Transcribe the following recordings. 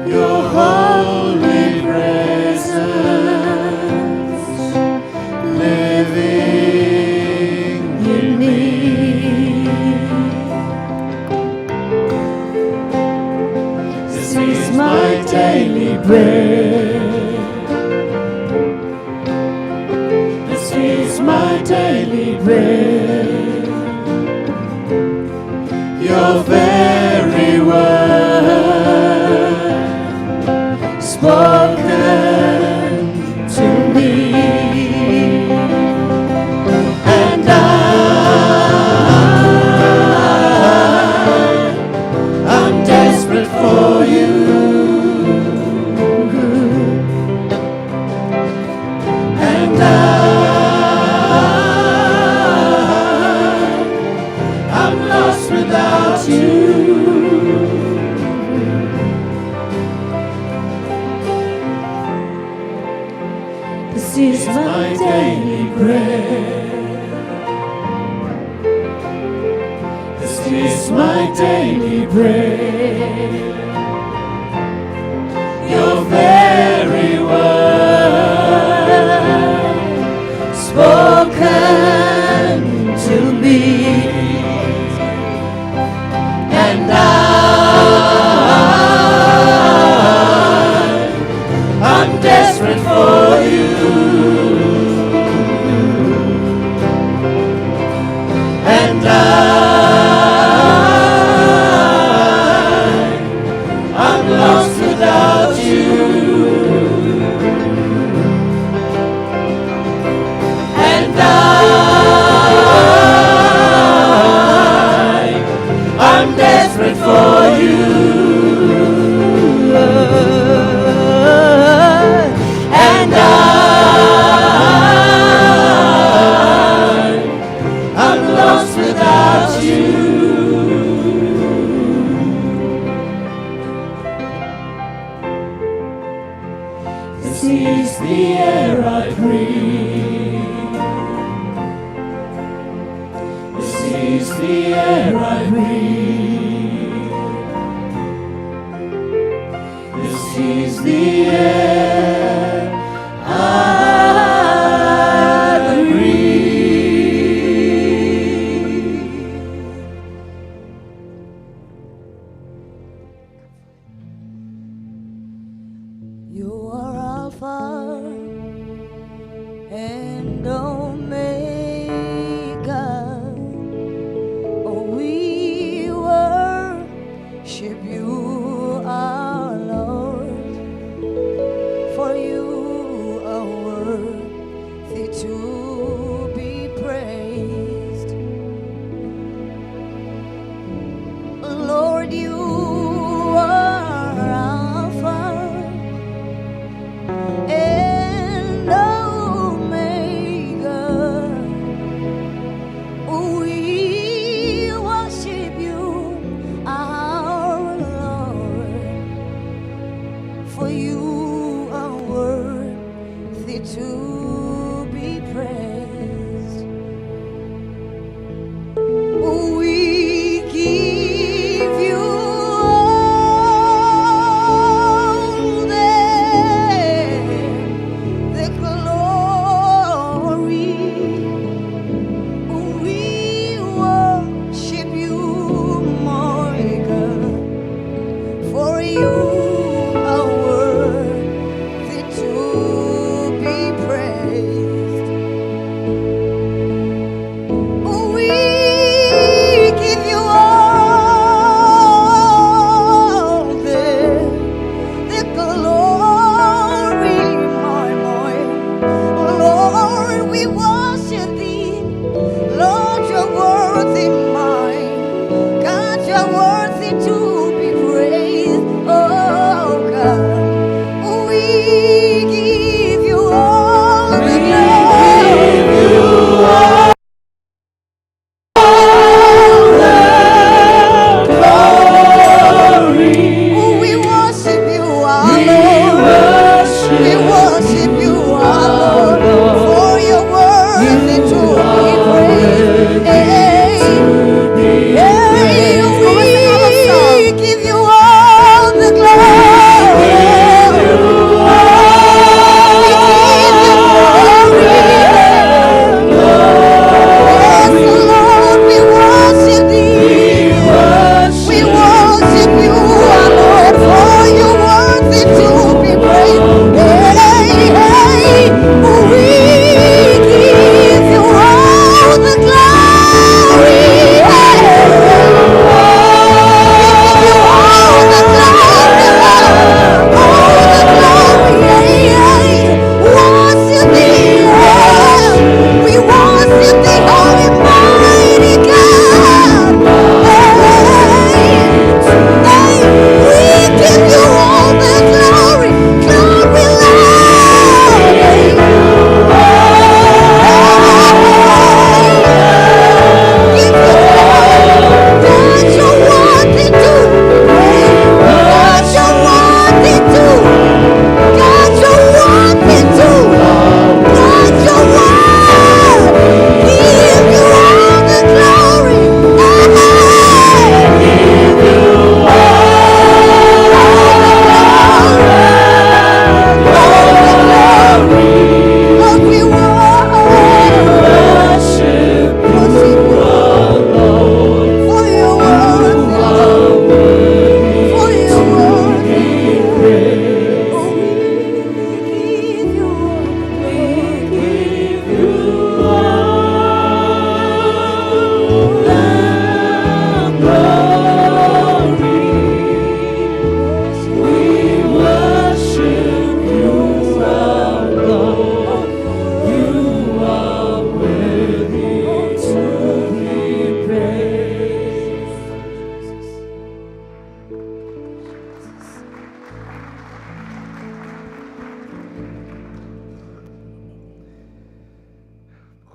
your holy presence living in me. This is my daily bread. This is my daily bread. Your very word spoken to me, and I'm desperate for you, and I'm lost without you. This is my daily bread. This is my daily bread. Your very word spoken to me, and I'm desperate for you, and I'm lost without you, and I'm desperate for you, and I'm lost without you. This is the air I breathe. This is the air I breathe. This is the air I breathe. You are Alpha and Omega. Oh, we worship you, our Lord, for you are worthy to be praised. Lord, you are Alpha and Omega. We worship you, our Lord, for you are worthy to be praised. We give you all the glory. We worship you, my God, for you are worthy to be praised. We give you all the glory, my Lord. We worship thee, Lord. You're worthy, mine. God, you're worthy to be praised. Oh.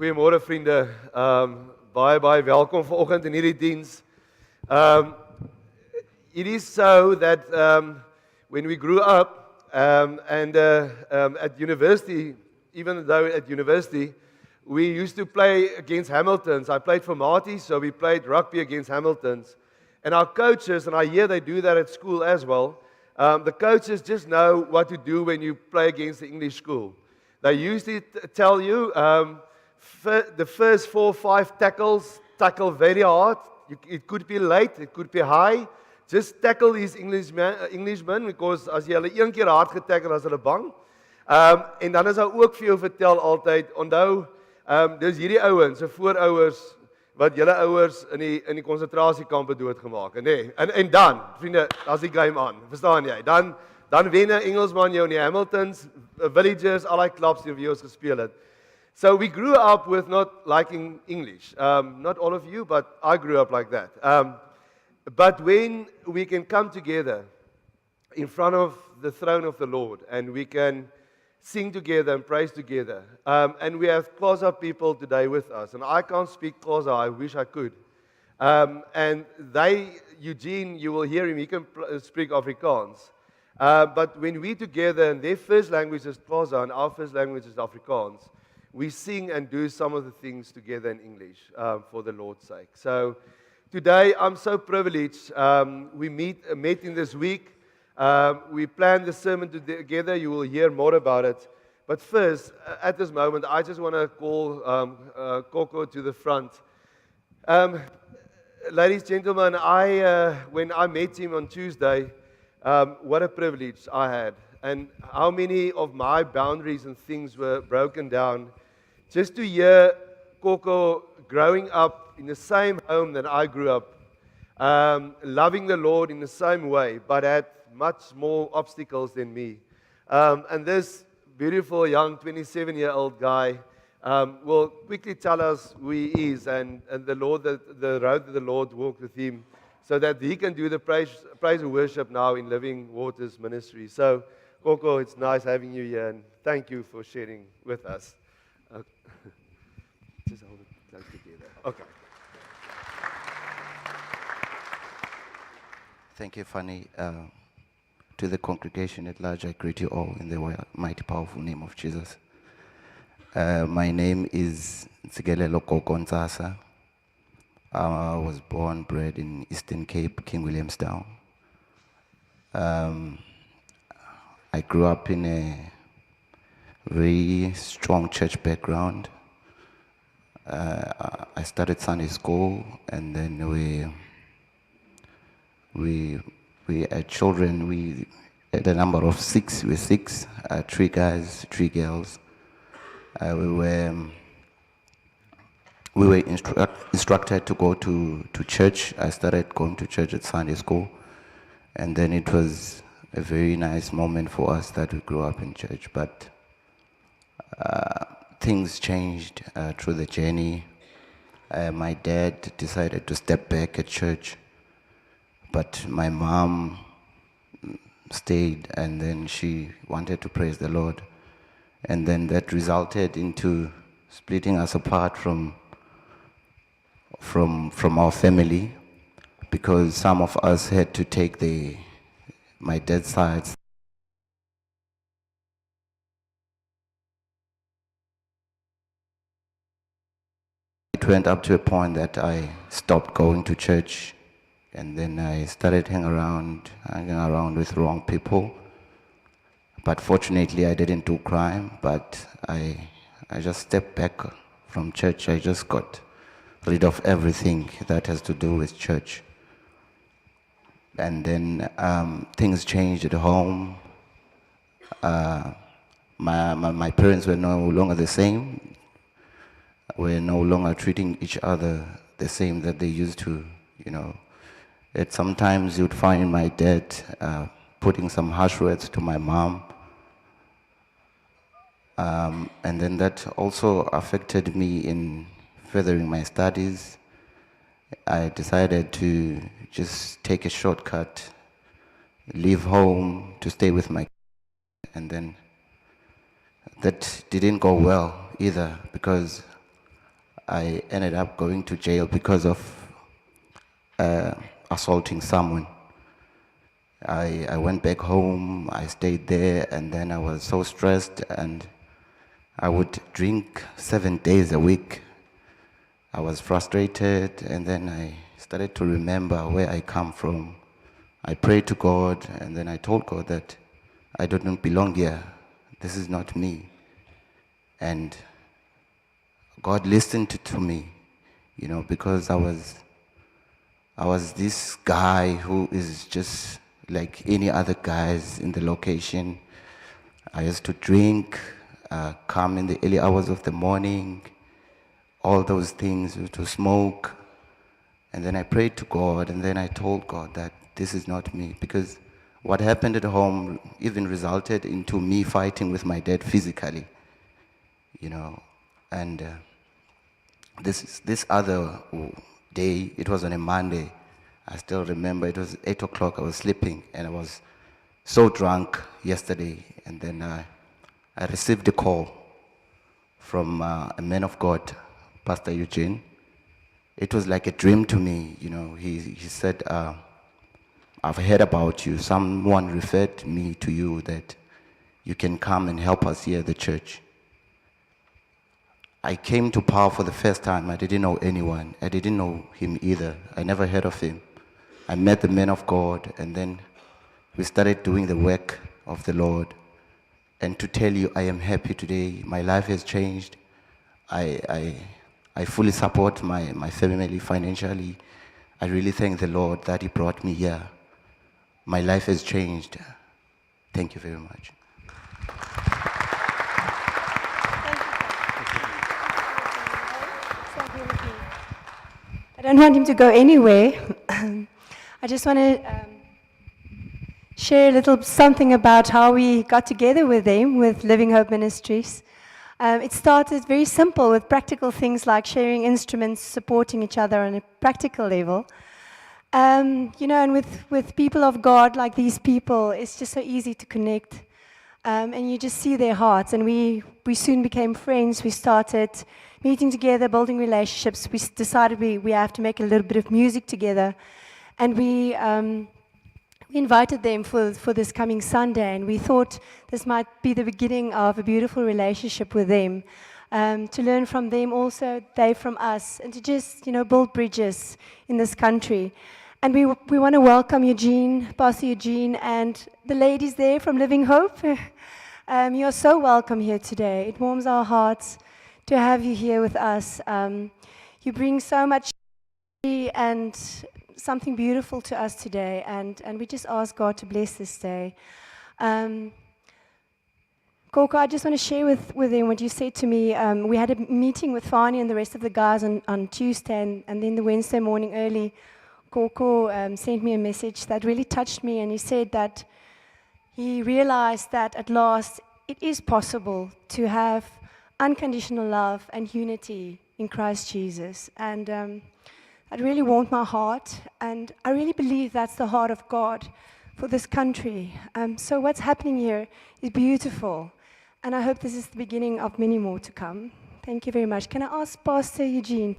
Goeiemôre vriende. Baie welkom vanoggend in hierdie diens. Um, it is so that when we grew up and at university, even though at university, we used to play against Hamiltons. I played for Marty, so we played rugby against Hamiltons. And our coaches, and I hear they do that at school as well, the coaches just know what to do when you play against the English school. They usually tell you the first 4 or 5 tackles, tackle very hard. It could be late, it could be high. Just tackle these Englishmen because as jy hulle een keer hard getackle, as hulle bang. En dan is daar ook vir jou vertel altyd, onthou, dis hierdie ouens, se voorouers wat julle ouers in die konsentrasiekampe doodgemaak het, nê. En dan, vriende, as die game aan. Verstaan jy? Dan wen 'n Engelsman jou in die Hamiltons, Villagers, al die clubs die vir ons gespeel het. So we grew up with not liking English. Not all of you, but I grew up like that. But when we can come together in front of the throne of the Lord and we can sing together and praise together, and we have Xhosa people today with us, and I can't speak Xhosa, I wish I could. And Eugene, you will hear him, he can speak Afrikaans. But when we together, and their first language is Xhosa and our first language is Afrikaans, we sing and do some of the things together in English for the Lord's sake. So today I'm so privileged. We met in this week. We planned the sermon together. You will hear more about it. But first, at this moment, I just want to call Coco to the front. Ladies, gentlemen, when I met him on Tuesday, what a privilege I had. And how many of my boundaries and things were broken down. Just to hear Coco growing up in the same home that I grew up, loving the Lord in the same way, but had much more obstacles than me. And this beautiful young 27-year-old guy will quickly tell us who he is and the road that the Lord walked with him so that he can do the praise and worship now in Living Waters Ministry. So, Coco, it's nice having you here and thank you for sharing with us. Just hold it close together. Okay. Thank you, Fanny. To the congregation at large, I greet you all in the mighty, powerful name of Jesus. My name is Ntsikelelo Koko Ntsasa. I was born, bred in Eastern Cape, King Williamstown. I grew up in a very strong church background. I started Sunday school, and then we had children. We had a number of 6. We were 6, 3 guys, 3 girls. We were instructed to go to church. I started going to church at Sunday school, and then it was a very nice moment for us that we grew up in church. But things changed through the journey. My dad decided to step back at church, but my mom stayed, and then she wanted to praise the Lord. And then that resulted into splitting us apart from our family, because some of us had to take my dad's side. It went up to a point that I stopped going to church, and then I started hanging around with wrong people. But fortunately, I didn't do crime, but I just stepped back from church. I just got rid of everything that has to do with church. And then things changed at home. My parents were no longer the same. We're no longer treating each other the same that they used to, That sometimes you'd find my dad putting some harsh words to my mom. And then that also affected me in furthering my studies. I decided to just take a shortcut, leave home to stay with my kids. And then that didn't go well either, because I ended up going to jail because of assaulting someone. I went back home, I stayed there, and then I was so stressed, and I would drink 7 days a week. I was frustrated, and then I started to remember where I come from. I prayed to God, and then I told God that I don't belong here. This is not me. And God listened to me, because I was this guy who is just like any other guys in the location. I used to drink, come in the early hours of the morning, all those things, to smoke. And then I prayed to God, and then I told God that this is not me, because what happened at home even resulted into me fighting with my dad physically, And this other day, it was on a Monday. I still remember it was 8 o'clock. I was sleeping, and I was so drunk yesterday. And then I received a call from a man of God, Pastor Eugene. It was like a dream to me. He said, I've heard about you. Someone referred me to you that you can come and help us here at the church. I came to Power for the first time. I didn't know anyone. I didn't know him either. I never heard of him. I met the man of God, and then we started doing the work of the Lord. And to tell you, I am happy today. My life has changed. I fully support my family financially. I really thank the Lord that He brought me here. My life has changed. Thank you very much. I don't want him to go anywhere. I just want to share a little something about how we got together with them, with Living Hope Ministries. It started very simple with practical things like sharing instruments, supporting each other on a practical level. And with people of God like these people, it's just so easy to connect. And you just see their hearts. And we soon became friends. We started meeting together, building relationships. We decided we have to make a little bit of music together. And we invited them for this coming Sunday. And we thought this might be the beginning of a beautiful relationship with them. To learn from them also, they from us. And to just, build bridges in this country. And we want to welcome Eugene, Pastor Eugene, and the ladies there from Living Hope. You are so welcome here today. It warms our hearts to have you here with us. You bring so much joy and something beautiful to us today, and we just ask God to bless this day. Koko, I just want to share with them what you said to me. We had a meeting with Fani and the rest of the guys on Tuesday, and then the Wednesday morning early, Koko sent me a message that really touched me, and he said that he realized that at last it is possible to have unconditional love and unity in Christ Jesus. And that really warmed my heart, and I really believe that's the heart of God for this country. So what's happening here is beautiful, and I hope this is the beginning of many more to come. Thank you very much. Can I ask Pastor Eugene?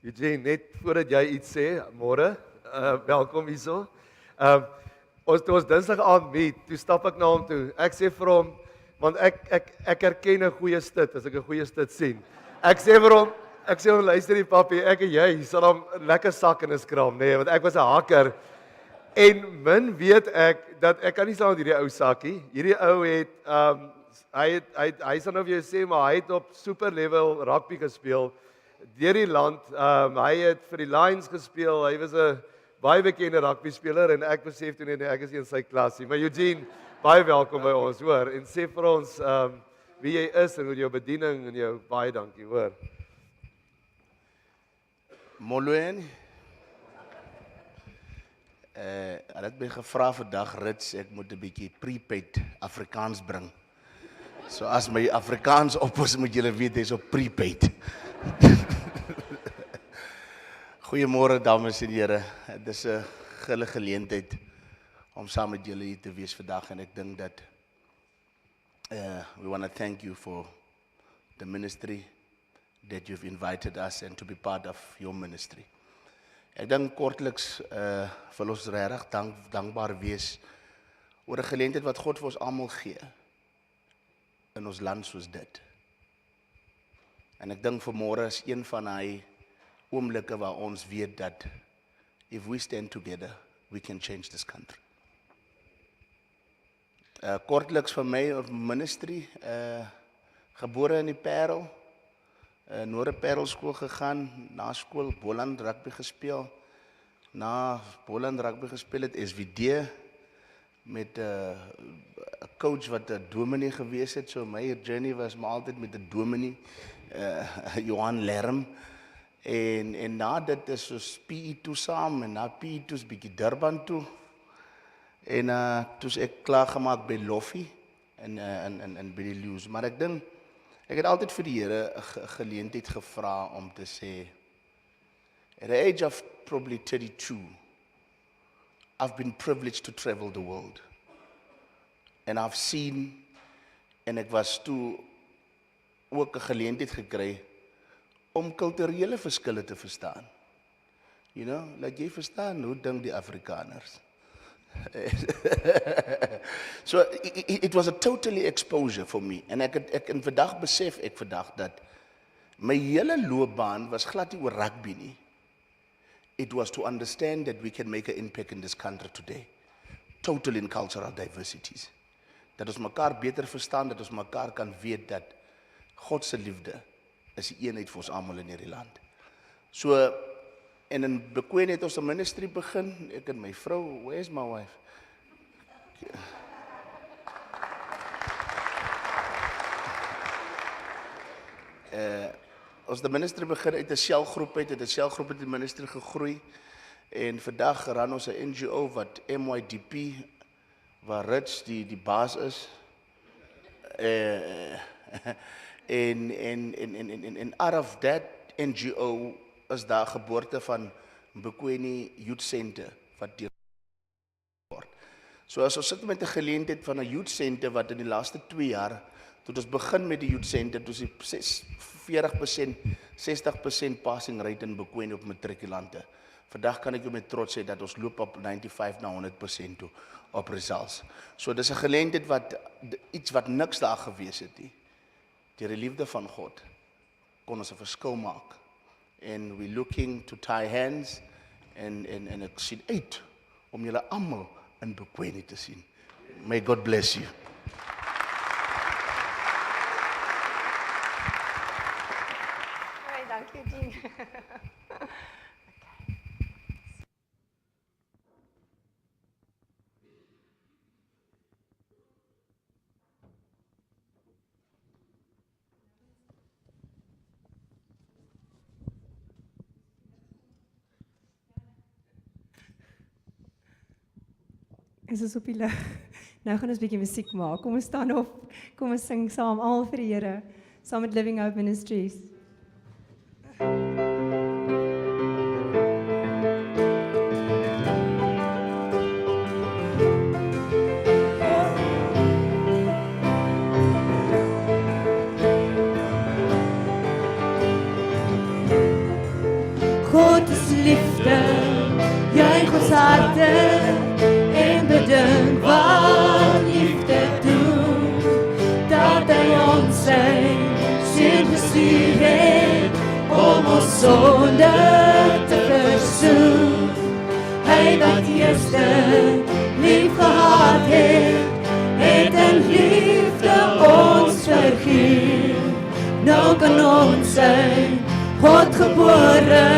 Eugene, net voordat jy iets sê, môre, welkom hierso. Ons Dinsdag aand meet, toe stap ek na hom toe. Ek sê vir hom, want ek herken 'n goeie stit as ek 'n goeie stit sien. Ek sê vir hom, luister die papi, ek en jy sal hom lekker sak in 'n skraam, nee, want ek was 'n hakker. En min weet ek dat ek kan nie saam met hierdie ou sakkie. Hierdie ou het hy sal nou vir jou sê, maar hy het op super level rugby gespeel deur die land. Hy het vir die Lions gespeel. Hy was 'n baie bekende rugby speler en ek besef toe net ek is nie in sy klas nie. Maar Eugene, baie welkom by ons, hoor. En sê vir ons wie jy is en hoe jou bediening en jou baie dankie, hoor. Molweni. Hulle het my gevra vandag Rits, ek moet 'n bietjie prepaid Afrikaans bring. So as my Afrikaans op is, moet julle weet hy's op prepaid. Goeiemôre dames en here. Dit is 'n gulle geleentheid om saam met julle hier te wees vandag en ek dink dat we want to thank you for the ministry that you've invited us and to be part of your ministry. Ek dink kortliks wil ons regtig dankbaar wees oor 'n geleentheid wat God vir ons almal gee in ons land soos dit. En ek dink vanmôre is een van hy oomblikke waar ons weet dat if we stand together, we can change this country. Kortliks van my op ministry, gebore in die Parel, Noorde Parel skool gegaan, na skool Boland rugby gespeel, na Boland rugby gespeel het SVD, met 'n coach wat 'n dominee gewees het, so my journey was maar altyd met 'n dominee, Johan Lerm, en na dit is soos PE toe saam, en na PE toe is bietjie Durban toe, en toe is ek klaargemaak by Loffie, en by die Leeu's, maar ek dink, ek het altyd vir die Here 'n geleentheid gevra om te sê, at the age of probably 32, I've been privileged to travel the world. And I've seen, en ek was toe ook 'n geleentheid gekry om kulturele verskille te verstaan. You know, like jy verstaan hoe dink die Afrikaners. So it was a totally exposure for me. En ek in vandag besef ek vandag dat my hele loopbaan was glad nie oor rugby nie. It was to understand that we can make an impact in this country today, totally in cultural diversities. Dat ons mekaar beter verstaan, dat ons mekaar kan weet dat God se liefde is die eenheid vir ons almal in hierdie land. So, en in Bekwene het ons 'n ministry begin, ek en my vrou, where's my wife? Ons die ministry begin uit 'n selgroep uit, het 'n selgroep uit die ministry gegroei, en vandag ran ons 'n NGO wat MYDP, waar Rich die baas is, en out of that NGO is daar geboorte van Bekwene Youth Center wat deur word. So as ons sit met 'n geleentheid van 'n youth center wat in die laaste 2 jaar, toe ons begin met die youth center, toe is 40%, 60% passing rate in Bekwene op matrikulante. Vandag kan ek jou met trots sê dat ons loop op 95 na 100% toe op results. So dis 'n geleentheid wat iets wat niks daar gewees het nie. Deur die liefde van God kon ons 'n verskil maak. And we're looking to tie hands en ek sien uit om julle almal in Bekwene te sien. May God bless you. Dankie, Jean. Is ons op die lig? Nou gaan ons 'n bietjie musiek maak. Kom ons staan op. Kom ons sing saam almal vir die Here, saam met Living Hope Ministries. God is liefde, juich ons harte en bedink wat liefde doen, dat hy ons sy seun gestuur het om ons sonde te versoen. Hy wat eerste lief gehad het in liefde ons vergeef. Nou kan ons sy God gebore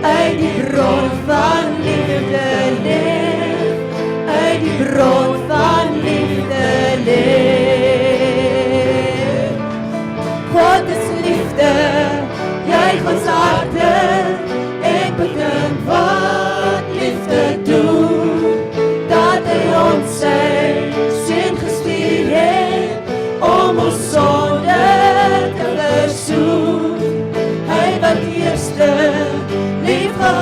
uit die bron van liefde leef, uit die bron van liefde leef. God is liefde, juich ons harte, ek bedink wat liefde doen, dat hy ons sy seun gestuur het om ons sonde te versoen. Hy wat eerste lief gehad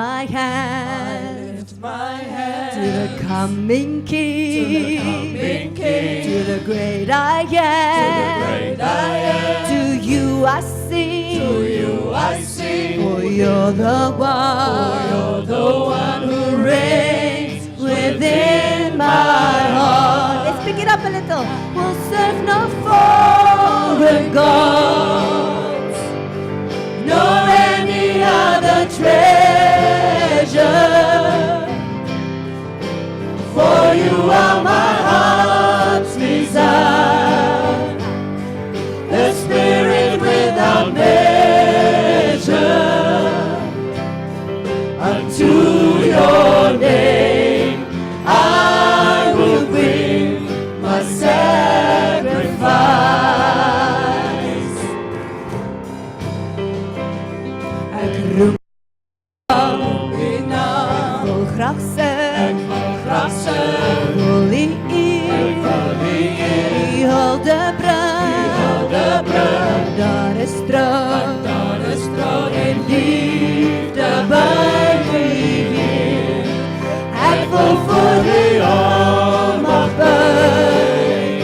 my hand to the coming King, to the great I am. To you I sing, for you're the one who reigns within my heart. Let's pick it up a little. We'll serve no foreign gods, nor any other treasure. For you are my heart's desire, the Spirit without measure. Unto your name I will bring my sacrifice. Ek roep ek wil graag sing, wil die eer, hulde bring, daar is stroom en liefde by my hier. Ek wil voor die almag buig,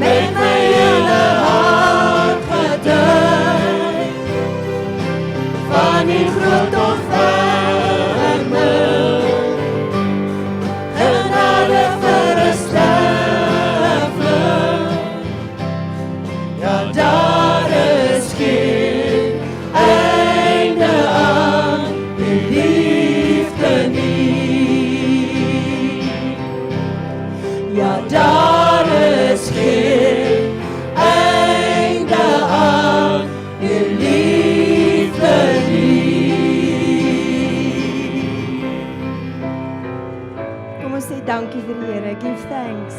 met my hele hart getuig, van die groot ontferming, genade vir 'n sterfling. Ja, daar is geen einde aan die liefde nie. Ja, daar is geen einde aan die liefde nie. Kom ons sê dankie vir die Here. Give thanks.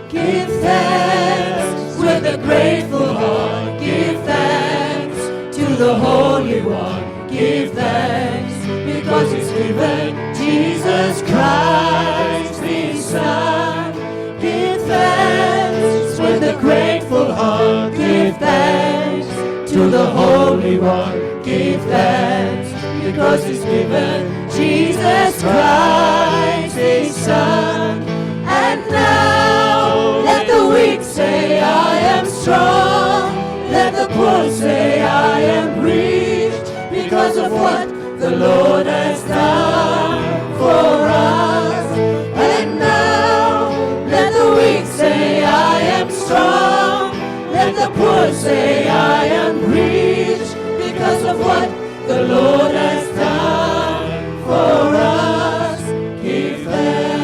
Give thanks with a grateful heart. Give thanks to the Holy One. Give thanks because He's given Jesus Christ, His Son. Give thanks with a grateful heart. Give thanks to the Holy One. Give thanks because He's given Jesus Christ, His Son. And now let the weak say, I am strong. Let the poor say, I am rich, because of what the Lord has done for us. And now let the weak say, I am strong. Let the poor say, I am rich, because of what the Lord has done for us. Give thanks.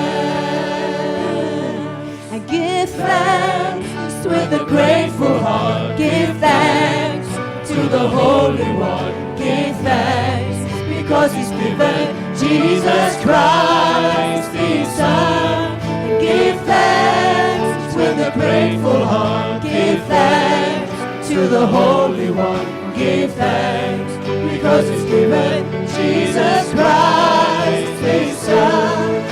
And give thanks with a grateful heart. Give thanks to the Holy One. Give thanks because He's given Jesus Christ, His Son. And give thanks with a grateful heart. Give thanks to the Holy One. Give thanks because He's given Jesus Christ, His Son.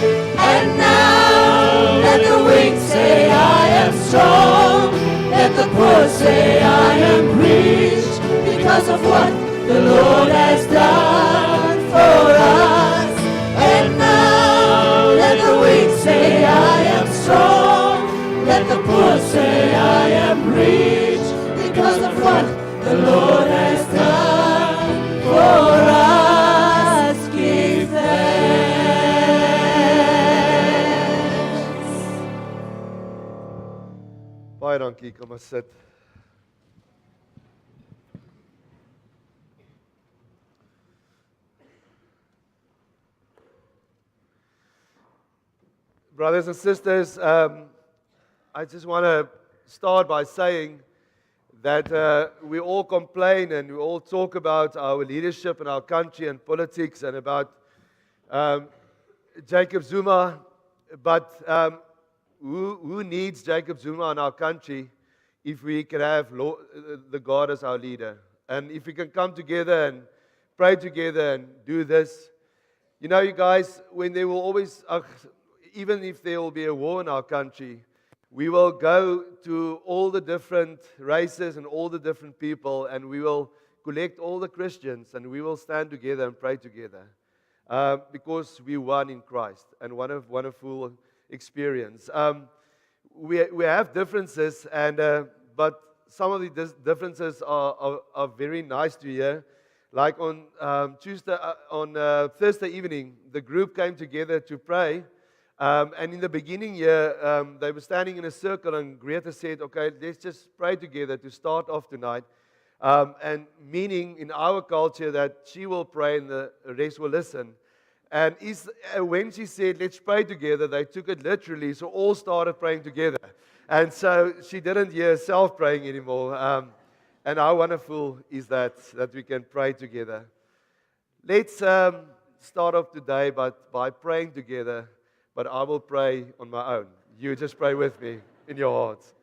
And now let the weak say, I am strong. Let the poor say, I am rich, because of what the Lord has done for us. And now let the weak say, I am strong. Let the poor say, I am rich, because of what the Lord has done for us. Give thanks. Baie dankie, kom maar sit. Brothers and sisters, I just want to start by saying that we all complain and we all talk about our leadership in our country and politics and about Jacob Zuma, but who needs Jacob Zuma in our country if we can have the God as our leader? And if we can come together and pray together and do this, You know, you guys, when there will always, even if there will be a war in our country, we will go to all the different races and all the different people, and we will collect all the Christians, and we will stand together and pray together, because we won in Christ, and wonderful experience. We have differences, but some of the differences are very nice to hear. Like on Thursday evening, the group came together to pray. And in the beginning here, they were standing in a circle, and Greta said, okay, let's just pray together to start off tonight. And meaning in our culture that she will pray and the rest will listen. And when she said, let's pray together, they took it literally, so all started praying together. And so she didn't hear herself praying anymore. And how wonderful is that we can pray together. Let's start off today by praying together, but I will pray on my own. You just pray with me in your hearts.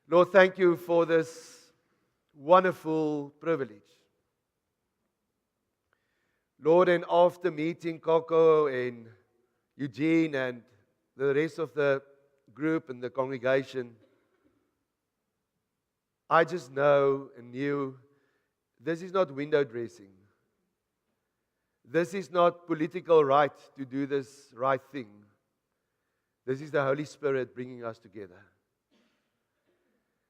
Lord, thank you for this wonderful privilege. Lord, and after meeting Coco and Eugene and the rest of the group and the congregation, I just know and knew this is not window dressing. This is not political right to do this right thing. This is the Holy Spirit bringing us together.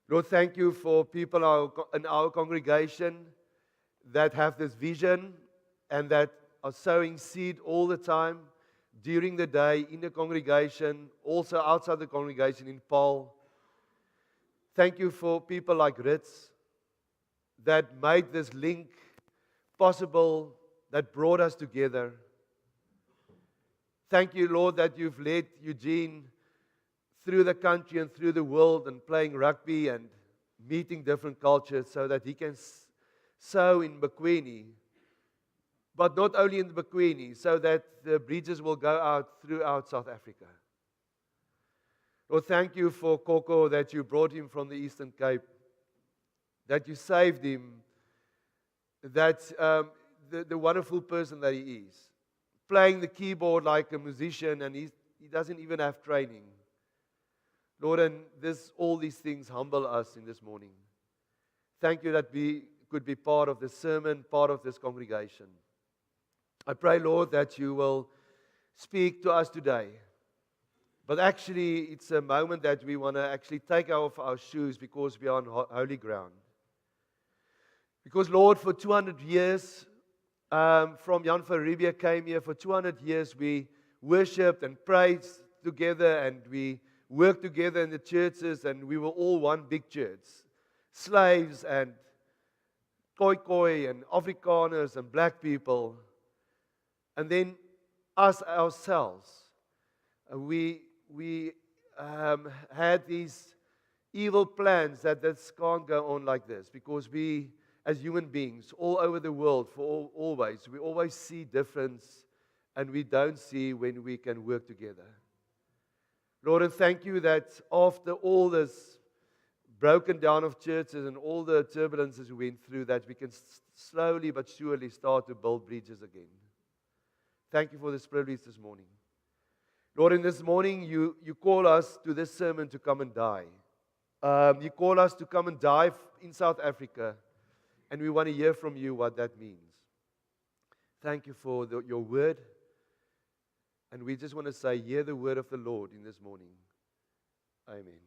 Lord, thank you for people in our congregation that have this vision and that are sowing seed all the time during the day in the congregation, also outside the congregation in Paul. Thank you for people like Ritz that made this link possible, that brought us together. Thank you, Lord, that you've led Eugene through the country and through the world and playing rugby and meeting different cultures so that he can sow in Bekwini, but not only in the Bekwini, so that the bridges will go out throughout South Africa. Lord, thank you for Coco, that you brought him from the Eastern Cape, that you saved him, that the wonderful person that he is, playing the keyboard like a musician, and he doesn't even have training. Lord, and all these things humble us in this morning. Thank you that we could be part of this sermon, part of this congregation. I pray, Lord, that you will speak to us today. But actually, it's a moment that we want to actually take off our shoes because we are on holy ground. Because, Lord, for 200 years, from Jan van Riebeeck came here, for 200 years we worshipped and prayed together, and we worked together in the churches, and we were all one big church. Slaves and Khoi and Afrikaners and black people. And then us ourselves. We had these evil plans that this can't go on like this, because we, as human beings, all over the world, always, we always see difference, and we don't see when we can work together. Lord, and thank you that after all this broken down of churches and all the turbulences we went through, that we can slowly but surely start to build bridges again. Thank you for this privilege this morning. Lord, in this morning, you call us to this sermon to come and die. You call us to come and die in South Africa, and we want to hear from you what that means. Thank you for your word, and we just want to say, hear the word of the Lord in this morning. Amen.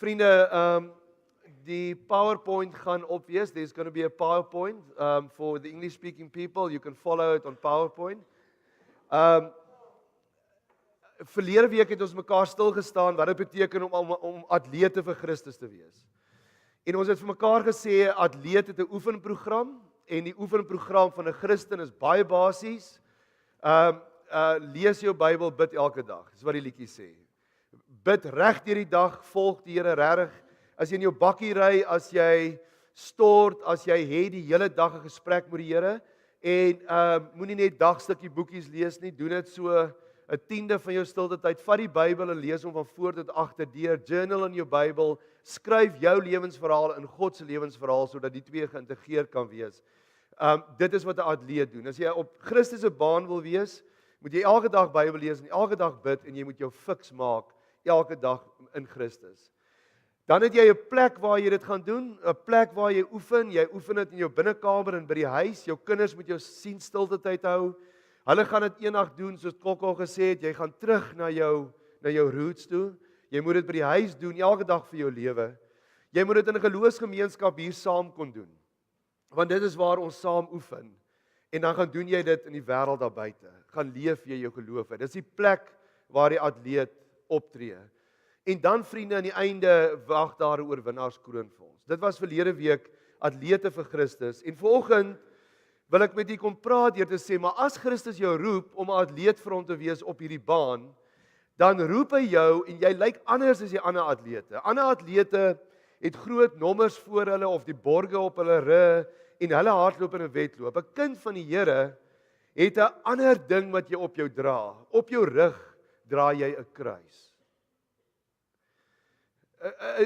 Vriende, the PowerPoint gaan opwees. There's going to be a PowerPoint for the English-speaking people. You can follow it on PowerPoint. Verlede week het ons mekaar stilgestaan wat dit beteken om atlete vir Christus te wees. En ons het vir mekaar gesê, atleet het 'n oefenprogram, en die oefenprogram van 'n Christen is baie basies. Lees jou Bybel, bid elke dag. Dis wat die liedjie sê. Bid reg deur die dag, volg die Here regtig. As jy in jou bakkie ry, as jy stort, as jy het die hele dag 'n gesprek met die Here, en moenie net dagstukkie boekies lees nie, doen dit so 'n tiende van jou stilte tyd. Vat die Bybel en lees hom van voor tot agter deur. Journal in jou Bybel, skryf jou lewensverhaal in God se lewensverhaal sodat die twee geïntegreer kan wees. Dit is wat 'n atleet doen. As jy op Christus se baan wil wees, moet jy elke dag Bybel lees en elke dag bid en jy moet jou fiks maak elke dag in Christus. Dan het jy 'n plek waar jy dit gaan doen, 'n plek waar jy oefen dit in jou binnekamer en by die huis, jou kinders moet jou sien stilte tyd hou. Hulle gaan dit eendag doen soos Kokko gesê het, jy gaan terug na jou roots toe. Jy moet dit by die huis doen elke dag vir jou lewe. Jy moet dit in 'n geloofsgemeenskap hier saam kon doen. Want dit is waar ons saam oefen. En dan gaan doen jy dit in die wêreld daar buite. Gaan leef jy jou geloof. Dis die plek waar die atleet optree. En dan vriende aan die einde wag daar 'n oorwinnaarskroon vir ons. Dit was verlede week atlete vir Christus. En vanoggend wil ek met u kom praat deur te sê, maar as Christus jou roep om 'n atleet vir hom te wees op hierdie baan, dan roep hy jou en jy lyk anders as die ander atlete. Ander atlete het groot nommers voor hulle of die borge op hulle rug en hulle hardloop in 'n wedloop. 'n Kind van die Here het 'n ander ding wat jy op jou dra. Op jou rug dra jy 'n kruis.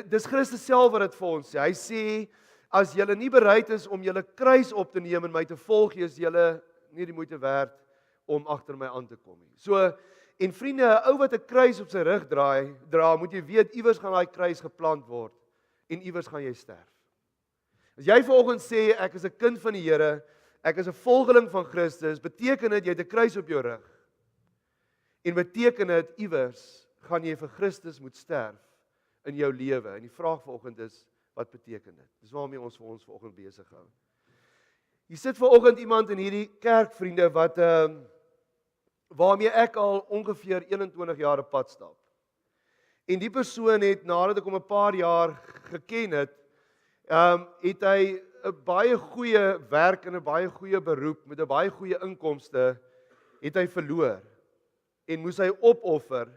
Dis Christus self wat dit vir ons sê. Hy sê, as julle nie bereid is om julle kruis op te neem en my te volg, is julle nie die moeite werd om agter my aan te kom nie. So, en vriende, 'n ou wat 'n kruis op sy rug dra, moet jy weet, iewers gaan daai kruis geplant word en iewers gaan jy sterf. As jy vanoggend sê, ek is 'n kind van die Here, ek is 'n volgeling van Christus, beteken dit jy het 'n kruis op jou rug. En beteken dit iewers gaan jy vir Christus moet sterf in jou lewe. En die vraag vanoggend is, wat beteken dit? Dis waarmee ons vir ons vanoggend besig hou. Hier sit vanoggend iemand in hierdie kerk, vriende, wat waarmee ek al ongeveer 21 jaar op pad stap. En die persoon het, nadat ek hom 'n paar jaar geken het, het hy 'n baie goeie werk en 'n baie goeie beroep met 'n baie goeie inkomste, het hy verloor en moes hy opoffer.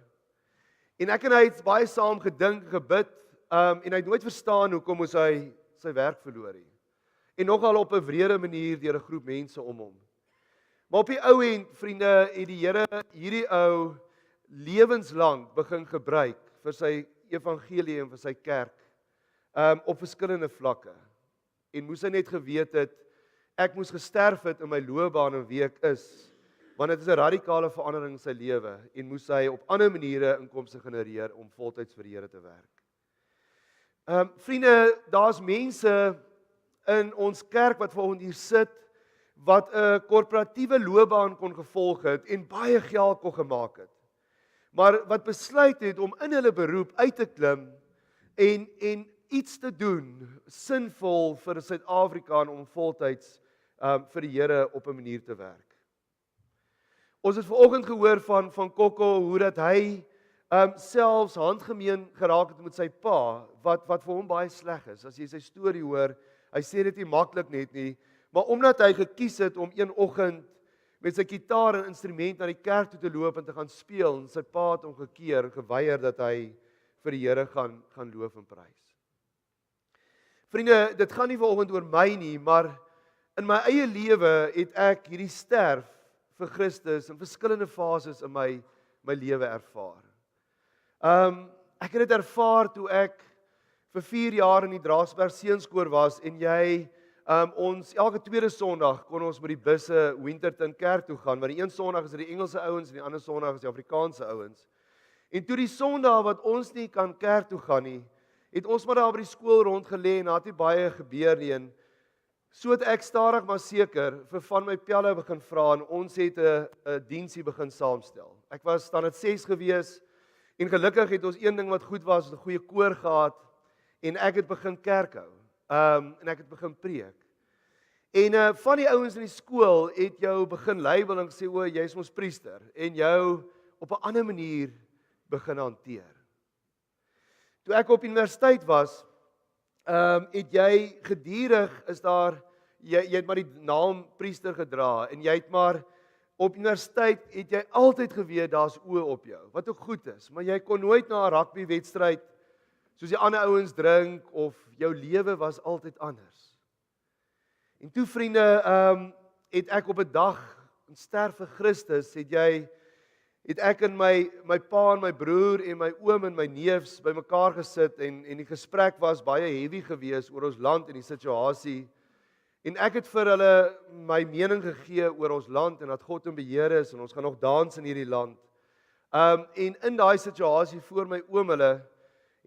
En ek en hy het baie saam gedink, gebid, en hy het nooit verstaan hoekom moes hy sy werk verloor het. En nogal op 'n wrede manier deur 'n groep mense om hom. Maar op die ou end, vriende, het die Here hierdie ou lewenslank begin gebruik vir sy evangelie en vir sy kerk, op verskillende vlakke. En moes hy net geweet het, ek moes gesterf het in my loopbaan en wie ek is, want dit is 'n radikale verandering in sy lewe, en moes hy op ander maniere inkomste genereer om voltyds vir die Here te werk. Vriende, daar's mense in ons kerk wat vanoggend hier sit, wat 'n korporatiewe loopbaan kon gevolg het en baie geld kon gemaak het. Maar wat besluit het om in hulle beroep uit te klim en iets te doen, sinvol vir Suid-Afrika en om voltyds vir die Here op 'n manier te werk. Ons het vanoggend gehoor van Kokko, hoe dat hy selfs handgemeen geraak het met sy pa, wat vir hom baie sleg is. As jy sy storie hoor, hy sê dit nie maklik net nie, maar omdat hy gekies het om een oggend met sy gitaar en instrument na die kerk toe te loop en te gaan speel, en sy pa het hom gekeer en geweier dat hy vir die Here gaan loof en prys. Vriende, dit gaan nie vanoggend oor my nie, maar in my eie lewe het ek hierdie sterf vir Christus in verskillende fases in my lewe ervaar. Ek het dit ervaar toe ek vir 4 jaar in die Drakensberg Seunskoor was en jy ons elke tweede Sondag kon ons met die busse Winterton kerk toe gaan, want die een Sondag is dit die Engelse ouens en die ander Sondag is die Afrikaanse ouens. En toe die Sondag wat ons nie kan kerk toe gaan nie, het ons maar daar by die skool rondgelê en daar het nie baie gebeur nie. En so het ek stadig maar seker vir van my pelle begin vra en ons het 'n diensie begin saamstel. Ek was standaard 6 gewees en gelukkig het ons een ding wat goed was, 'n goeie koor gehad en ek het begin kerk hou. En ek het begin preek. En van die ouens in die skool het jou begin label en sê, o, jy's ons priester, en jou op 'n ander manier begin hanteer. Toe ek op universiteit was, het jy gedurig, jy het maar die naam priester gedra, en jy het maar, op universiteit het jy altyd geweet, daar's oë op jou, wat ook goed is, maar jy kon nooit na 'n rugbywedstryd, soos die ander ouens drink, of jou lewe was altyd anders. En toe vriende, het ek op 'n dag, in sterf vir Christus, het ek en my pa en my broer en my oom en my neefs by mekaar gesit en die gesprek was baie heavy geweest oor ons land en die situasie. En ek het vir hulle my mening gegee oor ons land en dat God in beheer is en ons gaan nog dans in hierdie land. En in daai situasie voor my oom hulle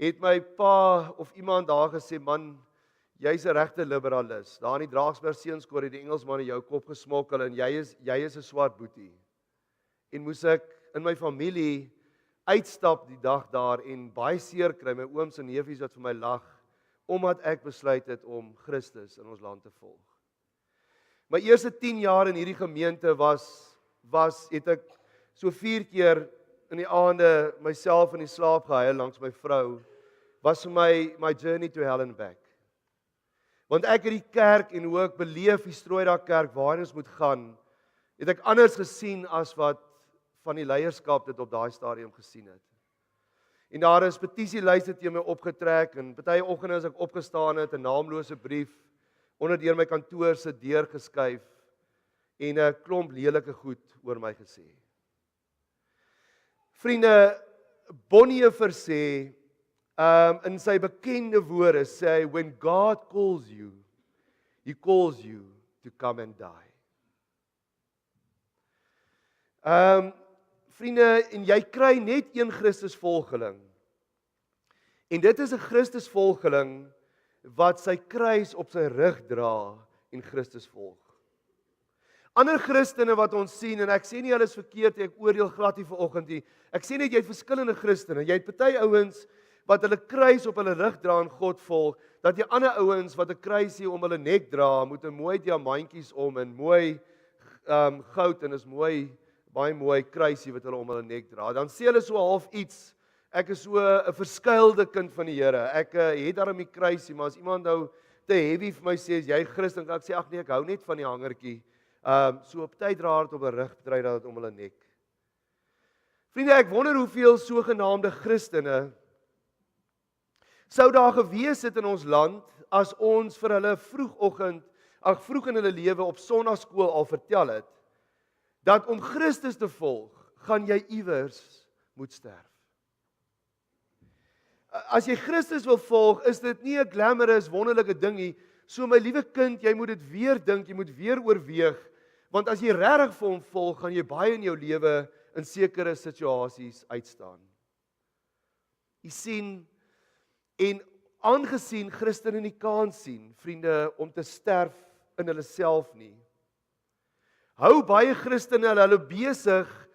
het my pa of iemand daar gesê, man, jy's 'n regte liberalis. Daar in die Drakensberg Seunskool het die Engelsman in jou kop gesmokkel en jy is 'n swart boetie. En moes ek in my familie uitstap die dag daar en baie seer kry, my ooms en neefies wat vir my lag, omdat ek besluit het om Christus in ons land te volg. My eerste 10 jaar in hierdie gemeente het ek so 4 keer in die aande myself in die slaap gehuil langs my vrou, was vir my journey to hell and back. Want ek het die kerk en hoe ek beleef die Strooidak kerk waarheen ons moet gaan, het ek anders gesien as wat van die leierskap dit op daai stadium gesien het. En daar is petisielyste teen my opgetrek en party oggende as ek opgestaan het, 'n naamlose brief onder deur my kantoor se deur geskuif en 'n klomp lelike goed oor my gesê. Vriende, Bonhoeffer sê in sy bekende woorde sê, when God calls you, he calls you to come and die. Vriende, en jy kry net een Christusvolgeling. En dit is 'n Christusvolgeling wat sy kruis op sy rug dra en Christus volg. Ander Christene wat ons sien, en ek sê nie hulle is verkeerd, ek oordeel glad nie vanoggend nie. Ek sê net jy het verskillende Christene. Jy het party ouens wat hulle kruis op hulle rug dra en God volg, dat jy ander ouens wat 'n kruisie om hulle nek dra, met 'n mooi diamantjies om en mooi goud en is mooi, baie mooi kruisie wat hulle om hulle nek dra. Dan sê hulle so half iets. Ek is so 'n verskuilde kind van die Here. Ek het daarom die kruisie, maar as iemand nou te heavy vir my sê, is jy Christen, dan ek sê ag nee, ek hou net van die hangertjie. So op tyd dra dit op 'n rug, dry dit om hulle nek. Vriende, ek wonder hoeveel sogenaamde Christene sou daar gewees het in ons land as ons vir hulle vroeg in hulle lewe op sonnaarskool al vertel het dat om Christus te volg, gaan jy iewers moet sterf. As jy Christus wil volg, is dit nie 'n glamorous, wonderlike ding nie. So my liewe kind, jy moet dit weer dink, jy moet weer oorweeg, want as jy regtig vir hom volg, gaan jy baie in jou lewe in sekere situasies uitstaan. Jy sien, en aangesien Christene nie kans sien, vriende, om te sterf in hulle self nie, hou baie Christene hulle besig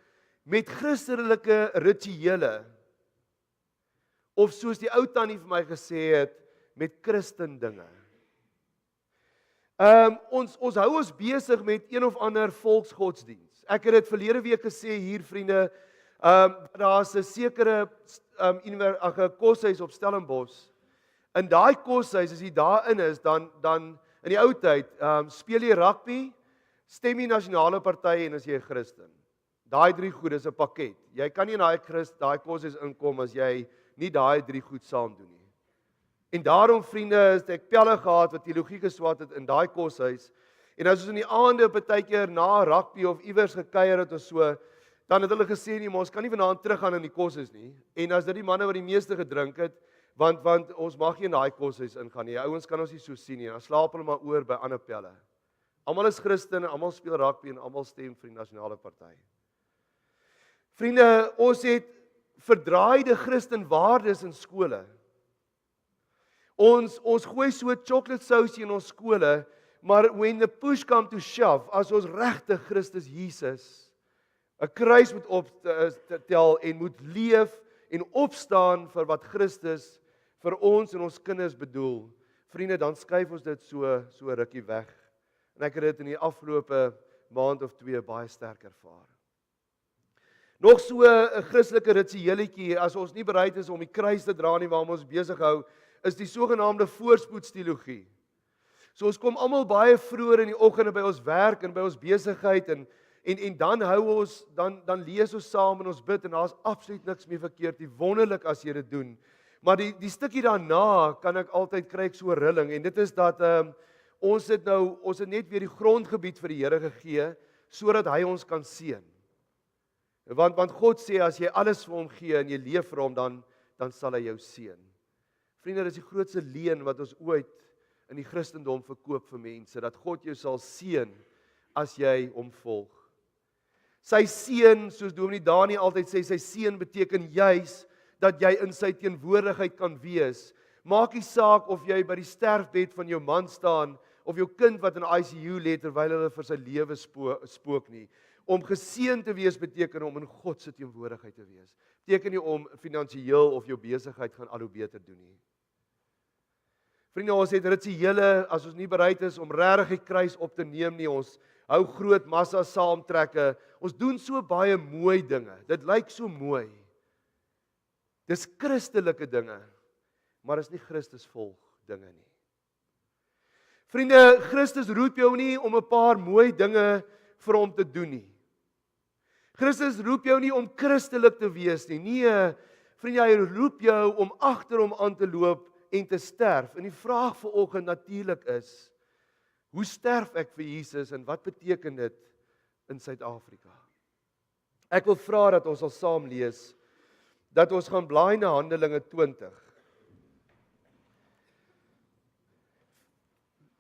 met Christelike rituele, of soos die ou tannie vir my gesê het, met Christen dinge. Ons hou ons besig met een of ander volksgodsdiens. Ek het dit verlede week gesê hier, vriende, daar's 'n sekere koshuis op Stellenbosch. In daai koshuis, as jy daarin is, dan in die ou tyd, speel jy rugby, stem jy nasionale party en as jy 'n Christen. Daai 3 goed is 'n pakket. Jy kan nie in daai koshuis inkom as jy nie daai 3 goed saam doen nie. En daarom, vriende, het ek pelle gehad wat teologie geswat het in daai koshuis. En as ons in die aande partykeer na rugby of iewers gekuier het of so, dan het hulle gesê nee, maar ons kan nie vanaand teruggaan in die koshuis nie. En as dit die manne wat die meeste gedrink het, want ons mag nie in daai koshuis ingaan nie. Ouens kan ons nie so sien nie. Dan slaap hulle maar oor by ander pelle. Almal is Christene, almal speel rugby en almal stem vir die nasionale party. Vriende, ons het verdraaide Christenwaardes in skole. Ons gooi so chocolate sousie in ons skole, maar when the push come to shove, as ons regte Christus Jesus 'n kruis moet optel en moet leef en opstaan vir wat Christus vir ons en ons kinders bedoel, vriende, dan skuif ons dit so rukkie weg. En ek het dit in die afgelope maand of 2 baie sterk ervaar. Nog so 'n Christelike ritueletjie, as ons nie bereid is om die kruis te dra nie waarom ons besig hou, is die sogenaamde voorspoedsteologie. So ons kom almal baie vroeër in die oggende by ons werk en by ons besigheid en dan hou ons, dan lees ons saam en ons bid en daar's absoluut niks meer verkeerd nie. Wonderlik as jy dit doen. Maar die stukkie daarna kan ek altyd kry ek so 'n rilling en dit is dat ons het net weer die grondgebied vir die Here gegee sodat hy ons kan seën. Want God sê as jy alles vir hom gee en jy leef vir hom, dan sal hy jou seën. Vriende, dit is die grootste leuen wat ons ooit in die Christendom verkoop vir mense, dat God jou sal seën as jy hom volg. Sy seën, soos Dominee Dani altyd sê, sy seën beteken juis dat jy in sy teenwoordigheid kan wees. Maak nie saak of jy by die sterfbed van jou man staan, of jou kind wat in ICU lê terwyl hulle vir sy lewe spook nie. Om geseën te wees beteken om in God se teenwoordigheid te wees. Beteken nie om finansiëel of jou besigheid gaan al hoe beter doen nie. Vriende, ons het rituele, as ons nie bereid is om regtig die kruis op te neem nie, ons hou groot massa saamtrekke, ons doen so baie mooi dinge, dit lyk so mooi. Dis Christelike dinge, maar is nie Christus volg dinge nie. Vriende, Christus roep jou nie om 'n paar mooi dinge vir hom te doen nie. Christus roep jou nie om Christelik te wees nie. Nee, vriende, hy roep jou om agter hom aan te loop en te sterf. En die vraag vanoggend natuurlik is, hoe sterf ek vir Jesus en wat beteken dit in Suid-Afrika? Ek wil vra dat ons sal saam lees, dat ons gaan blaai na Handelinge 20.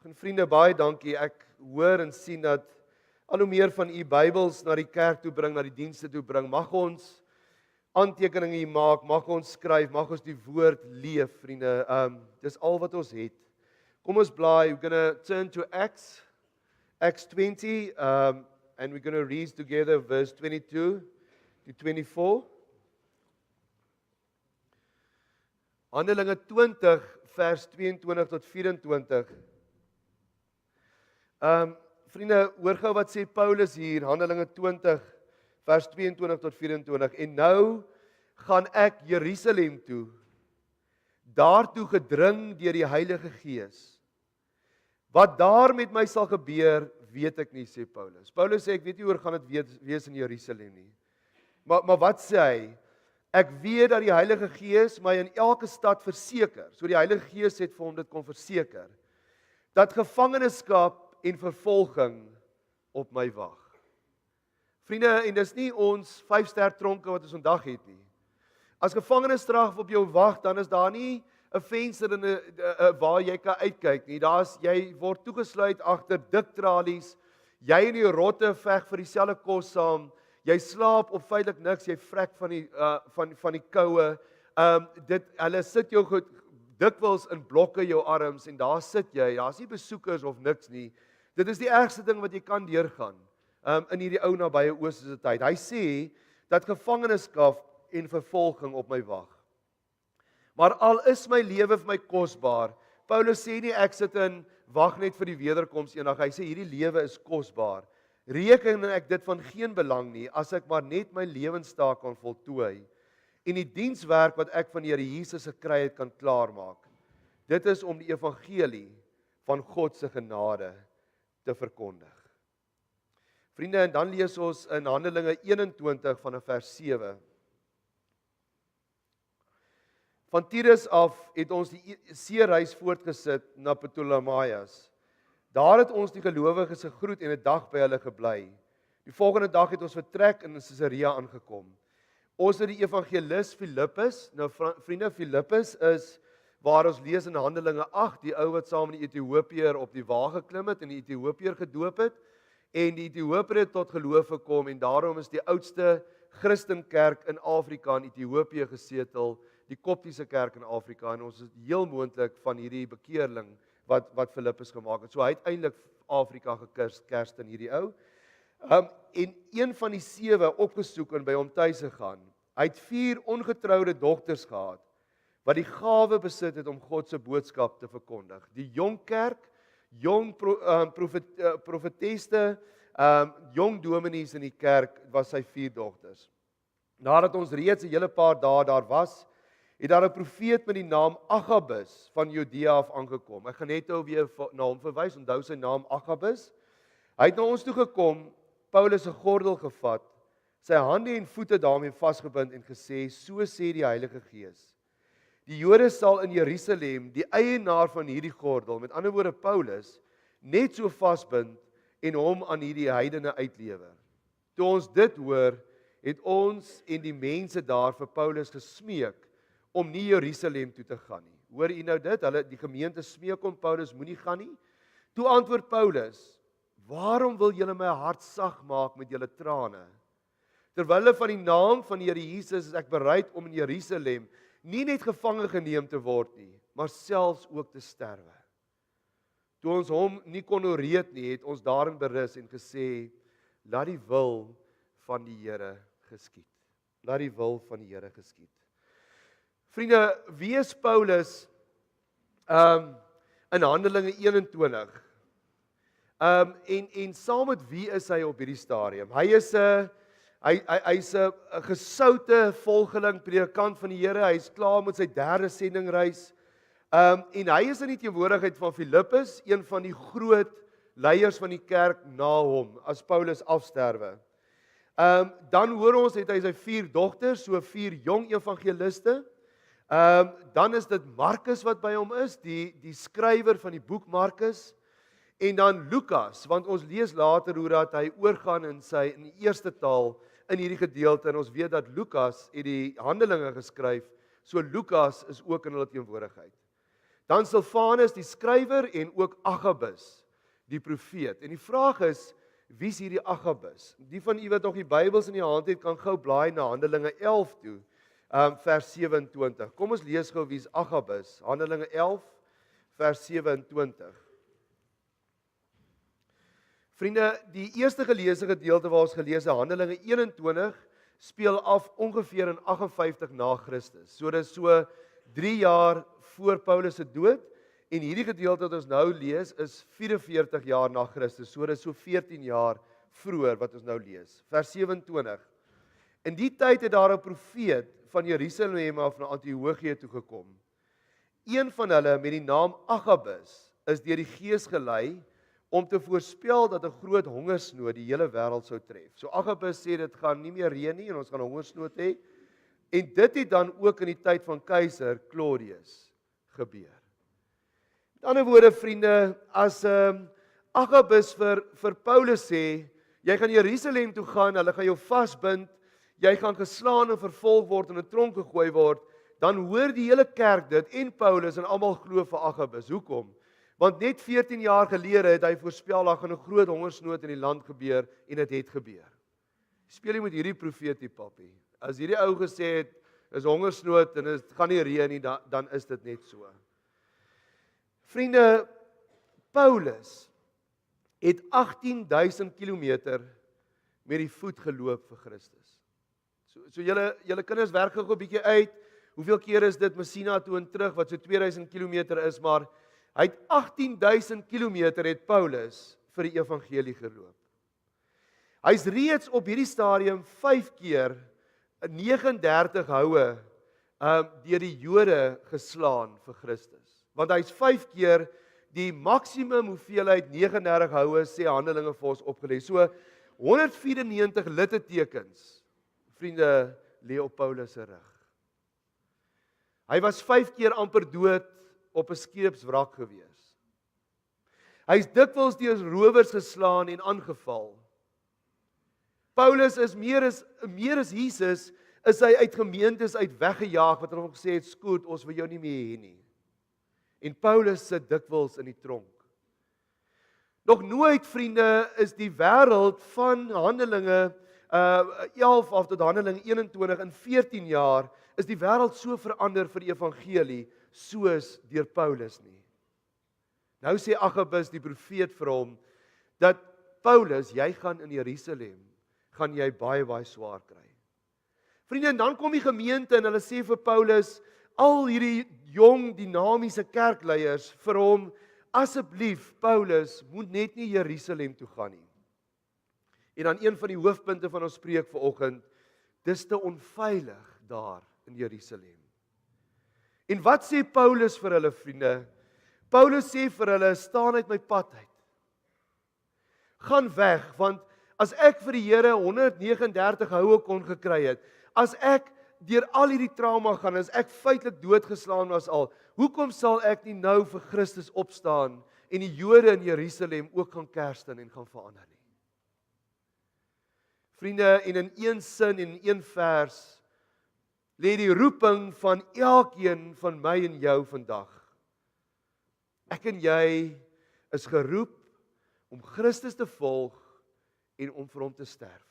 En vriende, baie dankie. Ek hoor en sien dat al hoe meer van u Bybels na die kerk toe bring, na die dienste toe bring. Mag ons aantekeninge hier maak, mag ons skryf, mag ons die woord leef, vriende. Dis al wat ons het. Kom ons blaai. We're going to turn to Acts 20, and we're going to read together verse 22 to 24. Handelinge 20 vers 22 tot 24. Vriende, hoor gou wat sê Paulus hier, Handelinge 20 vers 22 tot 24. En nou gaan ek Jerusalem toe, daartoe gedring deur die Heilige Gees. Wat daar met my sal gebeur, weet ek nie, sê Paulus. Paulus sê, ek weet nie hoe gaan dit wees in Jerusalem nie. Maar wat sê hy? Ek weet dat die Heilige Gees my in elke stad verseker. So die Heilige Gees het vir hom dit kon verseker. Dat gevangenskap en vervolging op my wag. Vriende, en dis nie ons 5-ster tronke wat ons vandag het nie. As gevangenisstraf op jou wag, dan is daar nie 'n venster in waar jy kan uitkyk nie. Jy word toegesluit agter dik tralies. Jy en die rotte veg vir dieselfde kos saam. Jy slaap op feitelik niks, jy vrek van die koue. Hulle sit jou goed dikwels in blokke jou arms en daar sit jy. Daar's nie besoekers of niks nie. Dit is die ergste ding wat jy kan deurgaan in hierdie ou nabye Oosterse tyd. Hy sê dat gevangenskap en vervolging op my wag. Maar al is my lewe vir my kosbaar. Paulus sê nie ek sit in wag net vir die wederkoms eendag. Hy sê hierdie lewe is kosbaar. Reken ek dit van geen belang nie as ek maar net my lewenstaak kan voltooi en die dienswerk wat ek van die Here Jesus gekry het kan klaarmaak. Dit is om die evangelie van God se genade te verkondig. Vriende, en dan lees ons in Handelinge 21 vanaf vers 7. Van Tyrus af het ons die seereis voortgesit na Ptolemaias. Daar het ons die gelowiges gegroet en 'n dag by hulle gebly. Die volgende dag het ons vertrek en in Caesarea aangekom. Ons het die evangelis Filippus, nou vriende, Filippus is waar ons lees in Handelinge 8, die ou wat saam met die Ethiopiër op die wa geklim het en die Ethiopiër gedoop het, en die Ethiopiër het tot geloof gekom en daarom is die oudste Christenkerk in Afrika in Ethiopië gesetel, die Koptiese kerk in Afrika, en ons is heel moontlik van hierdie bekeerling wat Filippus gemaak het. So hy het eintlik Afrika gekerst in hierdie ou. En een van die 7 opgesoek en by hom tuis gegaan. Hy het 4 ongetroude dogters gehad, wat die gawe besit het om God se boodskap te verkondig. Die jong kerk, jong profeteste, jong dominees in die kerk was sy 4 dogters. Nadat ons reeds 'n hele paar dae daar was, het daar 'n profeet met die naam Agabus van Judea af aangekom. Ek gaan net nou weer na hom verwys, onthou sy naam Agabus. Hy het na ons toe gekom, Paulus se gordel gevat, sy hande en voete daarmee vasgebind en gesê, so sê die Heilige Gees. Die Jode sal in Jerusalem die eienaar van hierdie gordel, met ander woorde Paulus, net so vasbind en hom aan hierdie heidene uitlewer. Toe ons dit hoor, het ons en die mense daar vir Paulus gesmeek om nie Jerusalem toe te gaan nie. Hoor u nou dit? Die gemeente smeek om Paulus moenie gaan nie. Toe antwoord Paulus: "Waarom wil julle my hart sag maak met julle trane? Terwille van die naam van die Here Jesus is ek bereid om in Jerusalem nie net gevange geneem te word nie, maar selfs ook te sterwe." Toe ons hom nie kon oreed nie, het ons daarin berus en gesê: "Laat die wil van die Here geskied." Laat die wil van die Here geskied. Vriende, wie is Paulus in Handelinge 21? En saam met wie is hy op hierdie stadium? Hy's 'n gesoute volgeling, predikant van die Here. Hy's klaar met sy 3de sendingreis. En hy is in die teenwoordigheid van Filippus, een van die groot leiers van die kerk na hom, as Paulus afsterwe. Dan hoor ons, het hy sy 4 dogters, so 4 jong evangeliste. Dan is dit Markus wat by hom is, die skrywer van die boek Markus. En dan Lukas, want ons lees later hoe dat hy oorgaan in die eerste taal in hierdie gedeelte, en ons weet dat Lukas het die Handelinge geskryf, so Lukas is ook in hulle teenwoordigheid. Dan Silvanus die skrywer en ook Agabus die profeet. En die vraag is, wie is hierdie Agabus? Die van u wat nog die Bybels in die hand het, kan gou blaai na Handelinge 11 toe, vers 27. Kom ons lees gou wie is Agabus. Handelinge 11 vers 27. Vriende, die eerste geleesde gedeelte waar ons gelees het, Handelinge 21, speel af ongeveer in 58 na Christus. So dit is so 3 jaar voor Paulus se dood, en hierdie gedeelte wat ons nou lees is 44 jaar na Christus. So dit is so 14 jaar vroeër wat ons nou lees. Vers 27. In die tyd het daar 'n profeet van Jerusalem af na Antiochië toe gekom. Een van hulle met die naam Agabus is deur die Gees gelei om te voorspel dat 'n groot hongersnood die hele wêreld sou tref. So Agabus sê dit gaan nie meer reën nie en ons gaan 'n hongersnood hê. En dit het dan ook in die tyd van keiser Claudius gebeur. Met ander woorde, vriende, as Agabus vir Paulus sê, jy gaan Jerusalem toe gaan, hulle gaan jou vasbind, jy gaan geslaan en vervolg word en in 'n tronk gegooi word, dan hoor die hele kerk dit en Paulus en almal glo vir Agabus. Hoekom? Want net 14 jaar gelede het hy voorspel daar gaan 'n groot hongersnood in die land gebeur en dit het gebeur. Speel jy met hierdie profeet die pappie? As hierdie ou gesê het is hongersnood en dit gaan nie reën nie, dan is dit net so. Vriende, Paulus het 18.000 kilometer met die voet geloop vir Christus. So julle kinders werk gou 'n bietjie uit. Hoeveel keer is dit Messina toe en terug wat so 2000 kilometer is, maar hy het 18.000 kilometer het Paulus vir die evangelie geloop. Hy's reeds op hierdie stadium 5 keer 39 houe deur die Jode geslaan vir Christus. Want hy's 5 keer die maksimum hoeveelheid 39 houe sê Handelinge vir ons opgelê. So 194 littekens, vriende, lê op Paulus se rug. Hy was 5 keer amper dood op 'n skeepswrak gewees. Hy's dikwels deur rowers geslaan en aangeval. Paulus is meer as Jesus, is hy uit gemeentes uit weggejaag wat hulle hom gesê het, "Skoot, ons wil jou nie meer hê nie." En Paulus sit dikwels in die tronk. Nog nooit, vriende, is die wêreld van Handelinge 11 af tot Handelinge 21 in 14 jaar is die wêreld so verander vir die evangelie soos deur Paulus nie. Nou sê Agabus die profeet vir hom dat Paulus, jy gaan in Jerusalem, gaan jy baie swaar kry. Vriende, en dan kom die gemeente en hulle sê vir Paulus, al hierdie jong dinamiese kerkleiers vir hom, asseblief Paulus, moet net nie Jerusalem toe gaan nie. En dan een van die hoofpunte van ons preek vanoggend, dis te onveilig daar in Jerusalem. En wat sê Paulus vir hulle, vriende? Paulus sê vir hulle, staan uit my pad uit. Gaan weg, want as ek vir die Here 139 houe kon gekry het, as ek deur al hierdie trauma gaan, as ek feitelik doodgeslaan was al, hoekom sal ek nie nou vir Christus opstaan en die Jode in Jerusalem ook gaan kerstin en gaan verander nie? Vriende, en in een sin en in een vers lê die roeping van elkeen van my en jou vandag. Ek en jy is geroep om Christus te volg en om vir hom te sterf.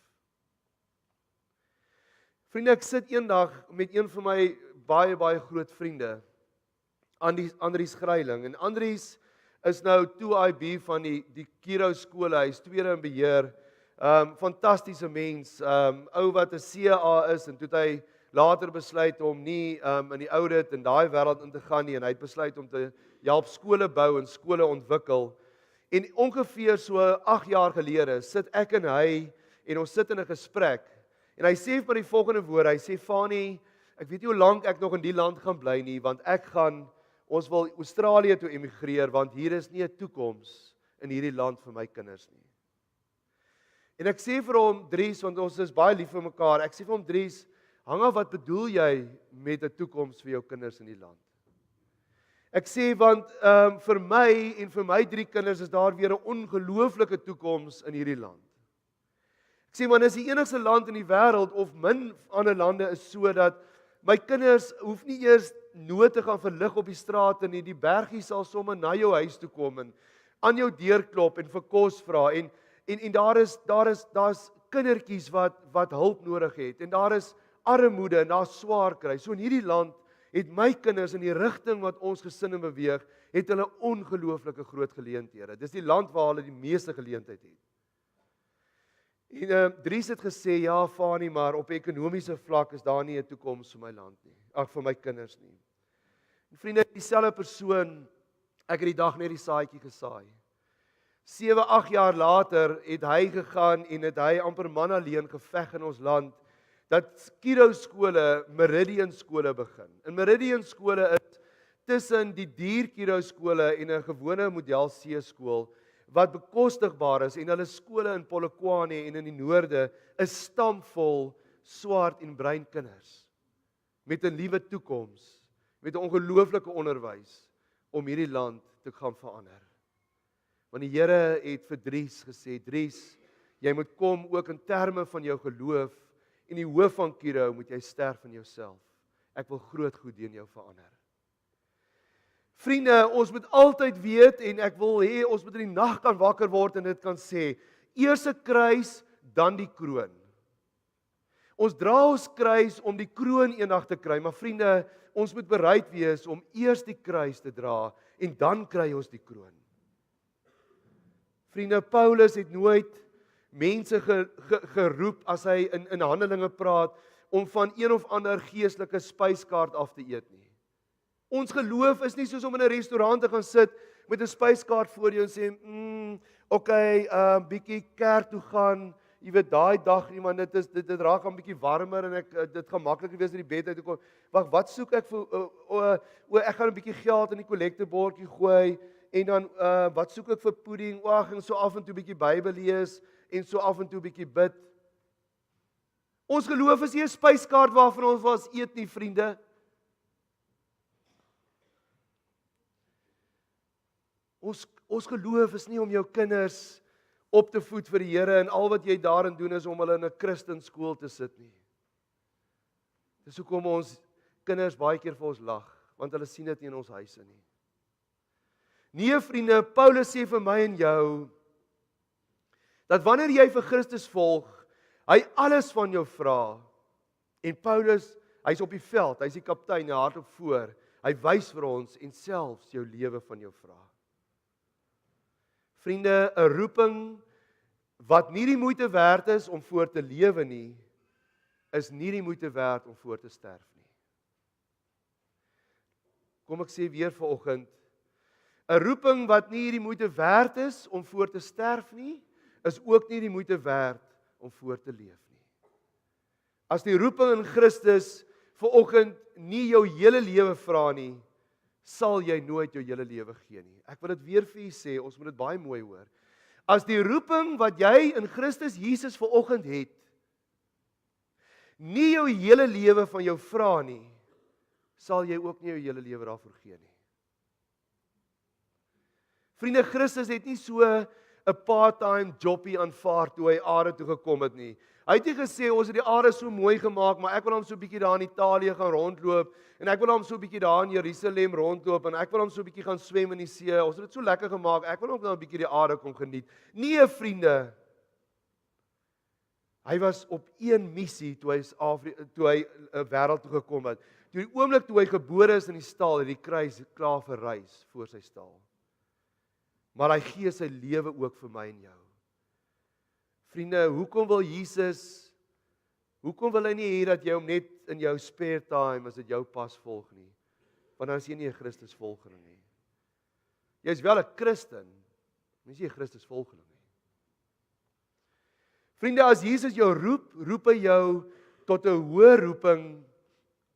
Vriende, ek sit eendag met een van my baie groot vriende, Andries Greiling, en Andries is nou 2IB van die Kiro skole, hy is tweede in beheer, fantastiese mens, ou wat 'n CA is, en toe het hy later besluit om nie in die audit en daai wêreld in te gaan nie, en hy het besluit om te help skole bou en skole ontwikkel. En ongeveer so 8 jaar gelede sit ek en hy, en ons sit in 'n gesprek, en hy sê vir die volgende woorde, hy sê, Fanie, ek weet nie hoe lank ek nog in die land gaan bly nie, want ons wil Australië toe emigreer, want hier is nie 'n toekoms in hierdie land vir my kinders nie. En ek sê vir hom, Dries, want ons is baie lief vir mekaar, ek sê vir hom, Dries, hang af, wat bedoel jy met 'n toekoms vir jou kinders in die land? Ek sê, want vir my en vir my 3 kinders is daar weer 'n ongelooflike toekoms in hierdie land. Ek sê, man, is die enigste land in die wêreld, of min ander lande is so, dat my kinders hoef nie eers nood te gaan verlig op die strate nie, die bergies sal sommer na jou huis toe kom, en aan jou deur klop, en vir kos vra, en daar's kindertjies wat hulp nodig het, en daar is armoede, en daar's swaar kry. So in hierdie land het my kinders in die rigting wat ons gesinne beweeg, het hulle ongelooflike groot geleenthede. Dis die land waar hulle die meeste geleentheid het. En Dries het gesê, ja, Fanie, maar op ekonomiese vlak is daar nie 'n toekoms vir my land nie. Ag, vir my kinders nie. En vriende, dieselfde persoon, ek het die dag net die saadjie gesaai. 7-8 jaar later het hy gegaan en het hy amper man alleen geveg in ons land, dat Kiro skole, Meridian skole begin. En Meridian skole is tussen die duur Kiro skole en 'n gewone model C skool, wat bekostigbaar is, en hulle skole in Polokwane en in die noorde is stampvol swart en bruin kinders, met 'n liewe toekoms, met 'n ongelooflike onderwys, om hierdie land te gaan verander. Want die Here het vir Dries gesê, Dries, jy moet kom ook in terme van jou geloof, en die hoof van Kiro moet jy sterf in jouself. Ek wil groot goed in jou verander. Vriende, ons moet altyd weet, en ek wil hê ons moet in die nag kan wakker word en dit kan sê, eers 'n kruis, dan die kroon. Ons dra ons kruis om die kroon eendag te kry, maar vriende, ons moet bereid wees om eers die kruis te dra, en dan kry ons die kroon. Vriende, Paulus het nooit mense geroep as hy in Handelinge praat, om van een of ander geestelike spyskaart af te eet nie. Ons geloof is nie soos om in 'n restaurant te gaan sit met 'n spyskaart voor jou en sê, okay, bietjie kerk toe gaan, jy weet daai dag nie, want dit raak 'n bietjie warmer en dit gaan makliker wees in die bed uit te kom. Wag, wat soek ek vir ek gaan 'n bietjie geld in die kollektebordjie gooi, en dan wat soek ek vir pudding? En so af en toe bietjie Bybel lees, en so af en toe bietjie bid. Ons geloof is nie 'n spyskaart waarvan ons was eet nie, vriende. Ons geloof is nie om jou kinders op te voed vir die Here, en al wat jy daarin doen is om hulle in 'n Christenskool te sit nie. Dis hoekom ons kinders baie keer vir ons lag, want hulle sien dit nie in ons huise nie. Nee, vriende, Paulus sê vir my en jou, dat wanneer jy vir Christus volg, hy alles van jou vra. En Paulus, hy's op die veld, hy's die kaptein, hy hardloop voor. Hy wys vir ons en selfs jou lewe van jou vra. Vriende, 'n roeping wat nie die moeite werd is om voor te lewe nie, is nie die moeite werd om voor te sterf nie. Kom ek sê weer vanoggend, 'n roeping wat nie die moeite werd is om voor te sterf nie, is ook nie die moeite werd om voor te leef nie. As die roeping in Christus vanoggend nie jou hele lewe vra nie, sal jy nooit jou hele lewe gee nie. Ek wil dit weer vir u sê, ons moet dit baie mooi hoor. As die roeping wat jy in Christus Jesus vanoggend het, nie jou hele lewe van jou vra nie, sal jy ook nie jou hele lewe daarvoor gee nie. Vriende, Christus het nie so 'n part-time jobbie aanvaar toe hy aarde toe gekom het nie. Hy het nie gesê ons het die aarde so mooi gemaak, maar ek wil hom so 'n bietjie daar in Italië gaan rondloop en ek wil hom so 'n bietjie daar in Jerusalem rondloop en ek wil hom so 'n bietjie gaan swem in die see. Ons het dit so lekker gemaak. Ek wil ook nou 'n bietjie die aarde kom geniet. Nee, vriende. Hy was op een missie toe hy 'n wêreld toe gekom het. Toe die oomblik toe hy gebore is in die stal, het die kruis klaar verrys voor sy stal. Maar hy gee sy lewe ook vir my en jou. Vriende, hoekom wil hy nie hê dat jy hom net in jou spare time, as dit jou pas volg nie? Want dan is jy nie 'n Christusvolgeling nie. Jy is wel 'n Christen, maar jy is nie 'n Christusvolgeling nie. Vriende, as Jesus jou roep, roep hy jou tot 'n hoër roeping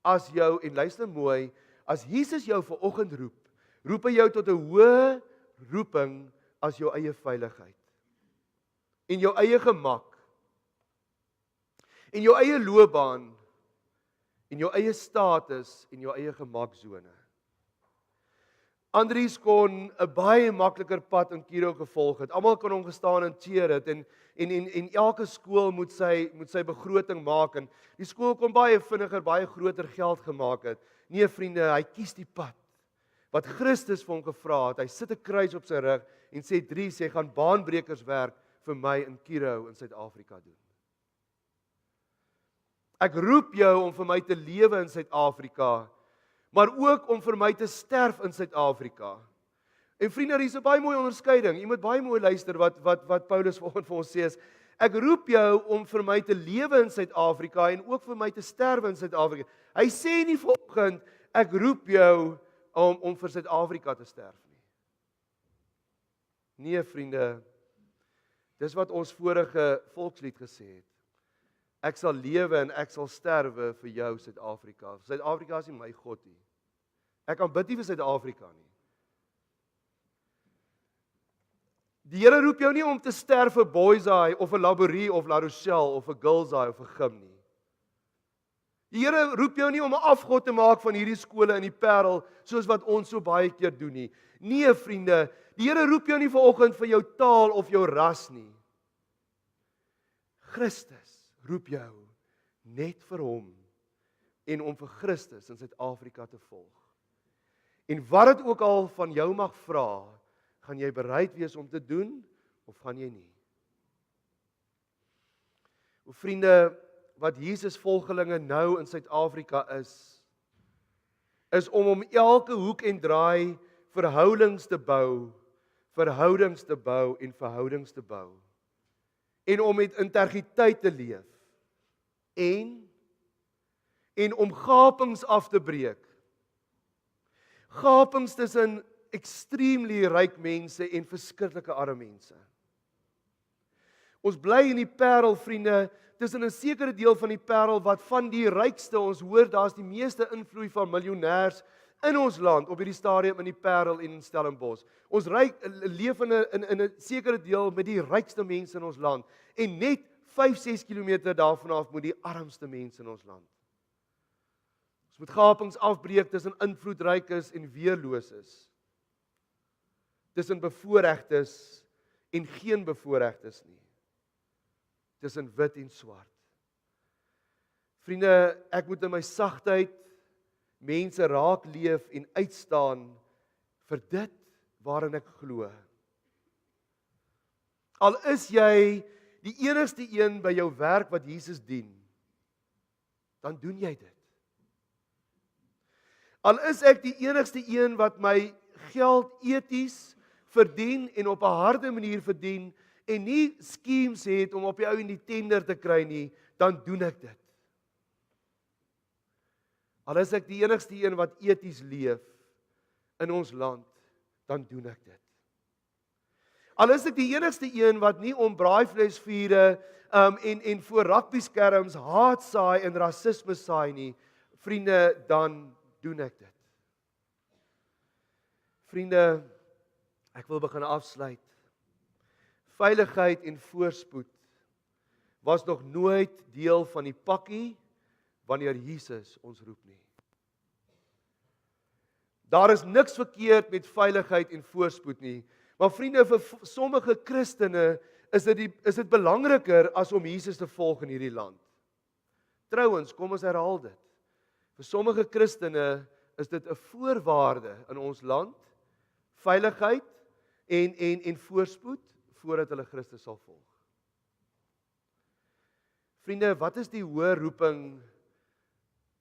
as jou, en luister mooi, as Jesus jou vanoggend roep, roep hy jou tot 'n hoë roeping as jou eie veiligheid. En jou eie gemak. En jou eie loopbaan. En jou eie status en jou eie gemaksone. Andries kon 'n baie makliker pad in Kiro gevolg het. Almal kon hom gestaan en cheer het en elke skool moet sy begroting maak en die skool kon baie vinniger, baie groter geld gemaak het. Nee vriende, hy kies die pad wat Christus vir hom gevra het. Hy sit 'n kruis op sy rug en sê Dries, jy gaan baanbrekerswerk vir my in Kiro in Suid-Afrika doen. Ek roep jou om vir my te lewe in Suid-Afrika, maar ook om vir my te sterf in Suid-Afrika. En vriende, hier is 'n baie mooi onderskeiding. Jy moet baie mooi luister wat Paulus vanoggend vir ons sê is, ek roep jou om vir my te lewe in Suid-Afrika en ook vir my te sterwe in Suid-Afrika. Hy sê nie vanoggend, ek roep jou om vir Suid-Afrika te sterf nie. Nee vriende, dis wat ons vorige volkslied gesê het. Ek sal lewe en ek sal sterwe vir jou Suid-Afrika. Suid-Afrika is nie my God nie. Ek kan bid nie vir Suid-Afrika nie. Die Here roep jou nie om te sterf vir Boyseye of 'n Laborie of La Rochelle of 'n Girlseye of 'n Gim nie. Die Here roep jou nie om 'n afgod te maak van hierdie skole in die Parel soos wat ons so baie keer doen nie. Nee vriende, die Here roep jou nie vanoggend vir jou taal of jou ras nie. Christus roep jou net vir hom en om vir Christus in Suid-Afrika te volg. En wat dit ook al van jou mag vra, gaan jy bereid wees om te doen of gaan jy nie? O vriende, wat Jesus volgelinge nou in Suid-Afrika is om elke hoek en draai verhoudings te bou en verhoudings te bou. En om met integriteit te leef. En om gapings af te breek. Gapings tussen extremely ryk mense en verskriklike arme mense. Ons bly in die Parel, vriende, tussen 'n sekere deel van die Parel wat van die rykste, ons hoor daar's die meeste invloed van miljonêers in ons land op hierdie stadium in die Parel en in Stellenbosch. Ons leef in 'n sekere deel met die rykste mense in ons land en net 5-6 kilometer daarvan af moet die armste mense in ons land. Ons moet gapings afbreek tussen invloedrykes en weerloses. Tussen bevoorregtes en geen bevoorregtes nie. Tussen wit en swart. Vriende, ek moet in my sagtheid mense raak leef en uitstaan vir dit waarin ek glo. Al is jy die enigste een by jou werk wat Jesus dien, dan doen jy dit. Al is ek die enigste een wat my geld eties verdien en op 'n harde manier verdien en nie schemes het om op die ou in die tender te kry nie, dan doen ek dit. Al is ek die enigste een wat eties leef in ons land, dan doen ek dit. Al is ek die enigste een wat nie om braaivleisvure en voor rugbyskerms haat saai en rasisme saai nie, vriende, dan doen ek dit. Vriende, ek wil begin afsluit. Veiligheid en voorspoed was nog nooit deel van die pakkie wanneer Jesus ons roep nie. Daar is niks verkeerd met veiligheid en voorspoed nie, Maar vriende, vir sommige Christene is dit belangriker as om Jesus te volg in hierdie land. Trouwens, kom ons herhaal dit. Vir sommige Christene is dit 'n voorwaarde in ons land, veiligheid en voorspoed voordat hulle Christus sal volg. Vriende, wat is die hoër roeping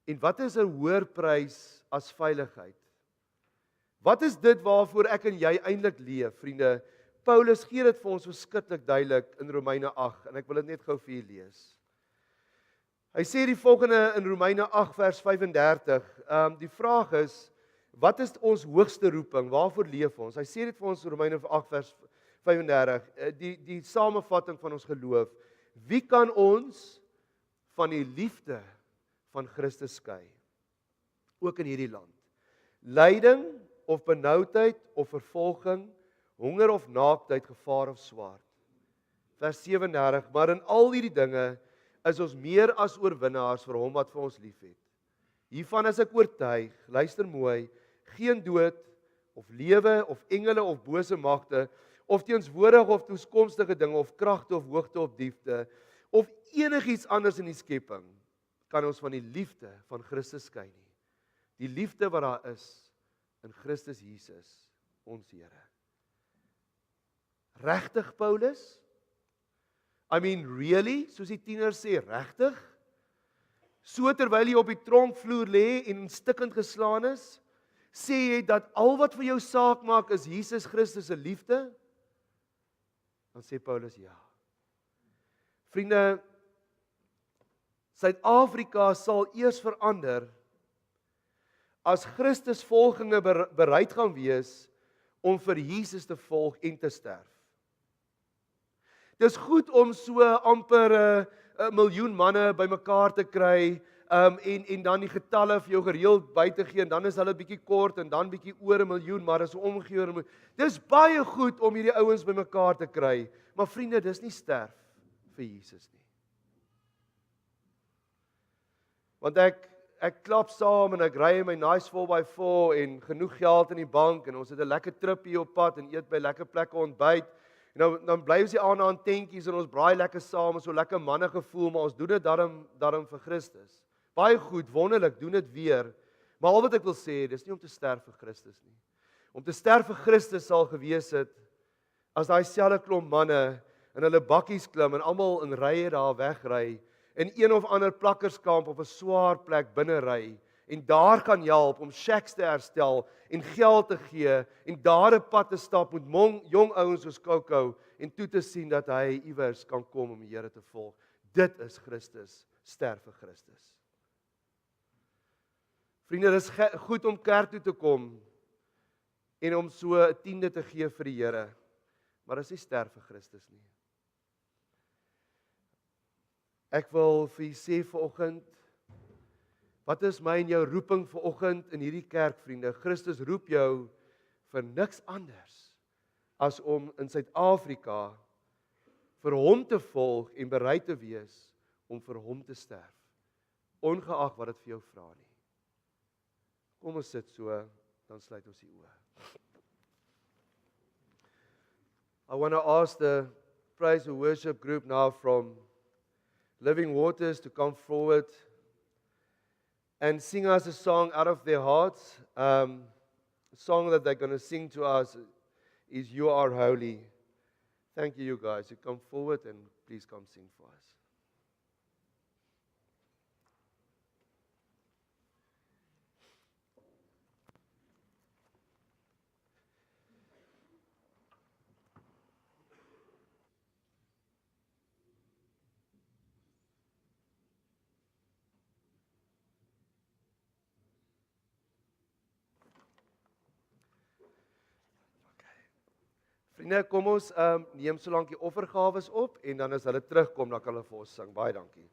en wat is 'n hoër prys as veiligheid? Wat is dit waarvoor ek en jy eintlik leef, vriende? Paulus gee dit vir ons verskriklik duidelik in Romeine 8 en ek wil dit net gou vir julle lees. Hy sê die volgende in Romeine 8 vers 35. Die vraag is, wat is ons hoogste roeping? Waarvoor leef ons? Hy sê dit vir ons in Romeine 8 vers 35. Die samevatting van ons geloof. Wie kan ons van die liefde van Christus skei? Ook in hierdie land. Lyding of benoudheid of vervolging, honger of naaktheid, gevaar of swaard. Vers 37. Maar in al hierdie dinge is ons meer as oorwinnaars vir hom wat vir ons liefhet. Hiervan is ek oortuig, luister mooi, geen dood of lewe of engele of bose magte of teenswoordige of toekomstige dinge of kragte of hoogte of diepte of enigiets anders in die skepping kan ons van die liefde van Christus skei nie. Die liefde wat daar is in Christus Jesus, ons Here. Regtig, Paulus? I mean, really? Soos die tiener sê, regtig? So terwyl jy op die tronkvloer lê en stikkend geslaan is, sê jy dat al wat vir jou saak maak is Jesus Christus se liefde? Dan sê Paulus ja. Vriende, Suid-Afrika sal eers verander as Christus volgelinge bereid gaan wees om vir Jesus te volg en te sterf. Dis goed om so amper 'n miljoen manne bymekaar te kry en dan die getalle vir jou gereeld by te gee en dan is hulle bietjie kort en dan bietjie oor 'n miljoen, maar is omgegee oor 'n miljoen. Dis baie goed om hierdie ouens bymekaar te kry, maar vriende, dis nie sterf vir Jesus nie. Want ek klap saam en ek ry in my nice 4x4 en genoeg geld in die bank en ons het 'n lekker trip hier op pad en eet by lekker plekke ontbyt. En dan bly ons hier aan tentjies en ons braai lekker saam en so lekker manne gevoel, maar ons doen dit daarom vir Christus. Baie goed, wonderlik, doen dit weer. Maar al wat ek wil sê, dis nie om te sterf vir Christus nie. Om te sterf vir Christus sal gewees het as daai selfe klomp manne in hulle bakkies klim en almal in rye daar wegry en een of ander plakkerskamp op 'n swaar plek binne ry en daar kan help om shacks te herstel en geld te gee en daar 'n pad te stap met jong ouens soos Coco en toe te sien dat hy iewers kan kom om die Here te volg. Dit is Christus, sterf vir Christus. Vriende, dis goed om kerk toe te kom en om so 'n tiende te gee vir die Here, maar dis nie sterf vir Christus nie. Ek wil vir u sê vanoggend, wat is my en jou roeping vanoggend in hierdie kerk, vriende? Christus roep jou vir niks anders as om in Suid-Afrika vir hom te volg en bereid te wees om vir hom te sterf, ongeag wat dit vir jou vra nie. Kom ons sit so, dan sluit ons die oë. I want to ask the praise and worship group now from Living Waters to come forward and sing us a song out of their hearts. The song that they're going to sing to us is You Are Holy. Thank you guys. You come forward and please come sing for us. Vriende, kom ons neem so lank die offergawes op en dan as hulle terugkom, dan kan hulle vir ons sing. Baie dankie.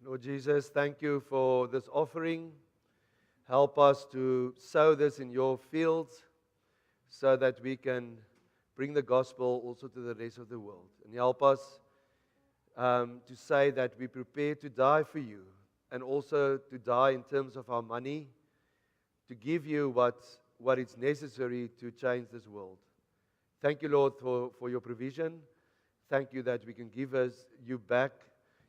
Lord Jesus, thank you for this offering. Help us to sow this in your fields so that we can bring the gospel also to the rest of the world. And help us to say that we prepare to die for you and also to die in terms of our money, to give you what is necessary to change this world. Thank you, Lord, for your provision. Thank you that we can give you back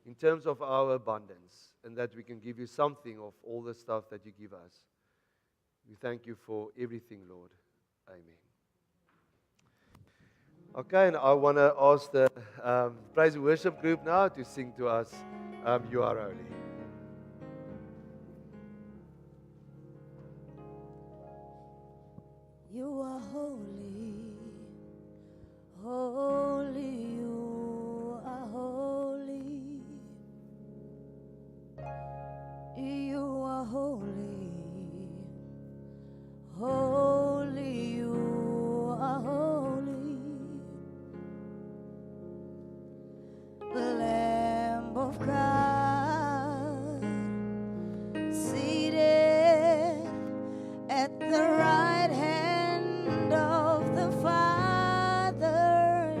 in terms of our abundance and that we can give you something of all the stuff that you give us. We thank you for everything, Lord. Amen. Okay, and I want to ask the praise and worship group now to sing to us, You Are Holy. You are holy, holy, you are holy. You are holy, holy, you are holy. Lamb of God, seated at the right hand of the Father,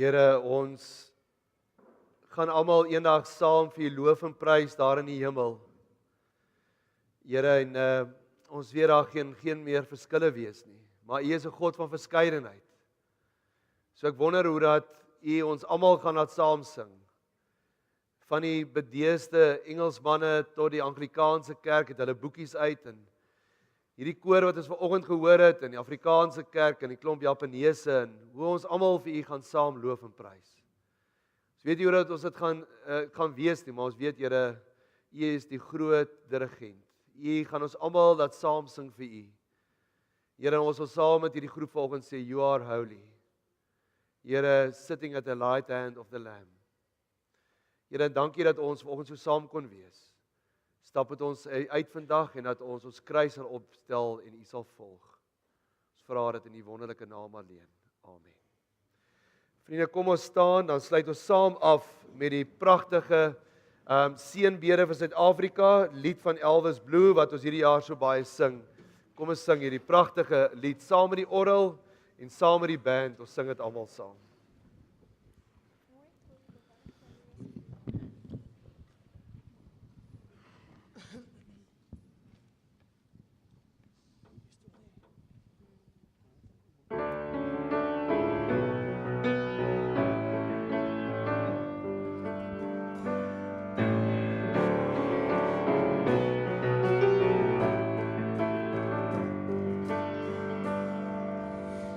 Here, ons gaan almal eendag saam vir U loof en prys daar in die hemel. Here, en ons weet daar geen meer verskille wees nie, maar U is 'n God van verskeidenheid. So ek wonder hoe dat U ons almal gaan laat saam sing. Van die bedeesde Engelsmanne tot die Anglikaanse kerk het hulle boekies uit en hierdie koor wat ons vanoggend gehoor het in die Afrikaanse kerk en die klomp Japaneese en hoe ons almal vir U gaan saam loof en prys. Ons weet nie hoe dat ons dit gaan wees nie, maar ons weet Here, U is die groot dirigent. U gaan ons almal laat saam sing vir U. Here, ons wil saam met hierdie groep vanoggend sê, You are holy. Here, sitting at the right hand of the Lamb. Here, dankie dat ons vanoggend so saam kon wees. Stap met ons uit vandag en dat ons kruis sal opstel en U sal volg. Ons vra dit in die wonderlike naam alleen. Amen. Vriende, kom ons staan, dan sluit ons saam af met die pragtige seënbede vir Suid-Afrika, lied van Elvis Blue wat ons hierdie jaar so baie sing. Kom ons sing hierdie pragtige lied saam met die orgel en saam met die band. Ons sing dit almal saam.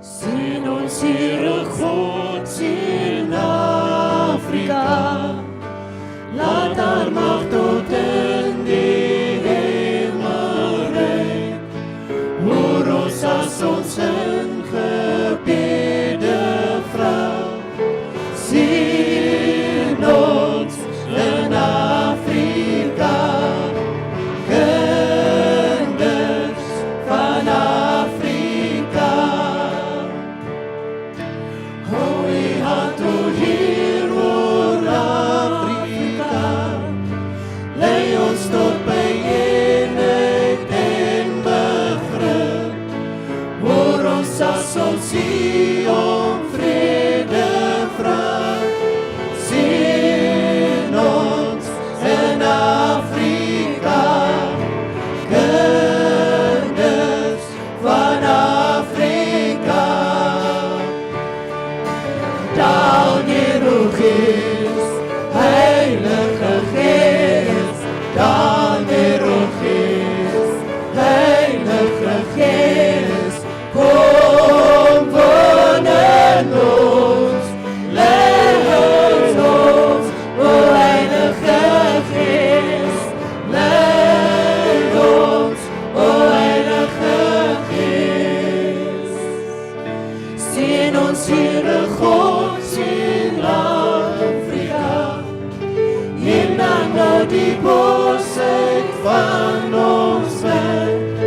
Sien ons Here God, sien Afrika, laat haar mag tot in die hemel reik. Hoor ons as ons in gebede vra, sien ons in Afrika, kinders van Afrika. Holy hand to hear oor Afrika, lei ons tot by eenheid en begrip. Hoor ons as ons U om vrede vra, sien ons in Afrika, kinders van Afrika. Daal neer, o Gees, Heilige Gees, daal neer, o Gees, Heilige Gees, kom woon in ons, lei ons, o Heilige Gees, lei ons, o Heilige Gees. Sien ons Here God, sien Afrika, en dan nou die bosheid van ons weg,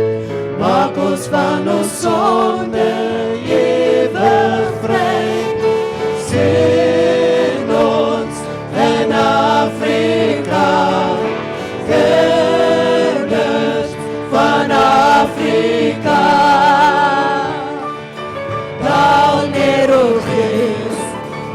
maak ons van ons sonde ewig vry. Sien ons in Afrika, kinders van Afrika. Daal neer, o Gees,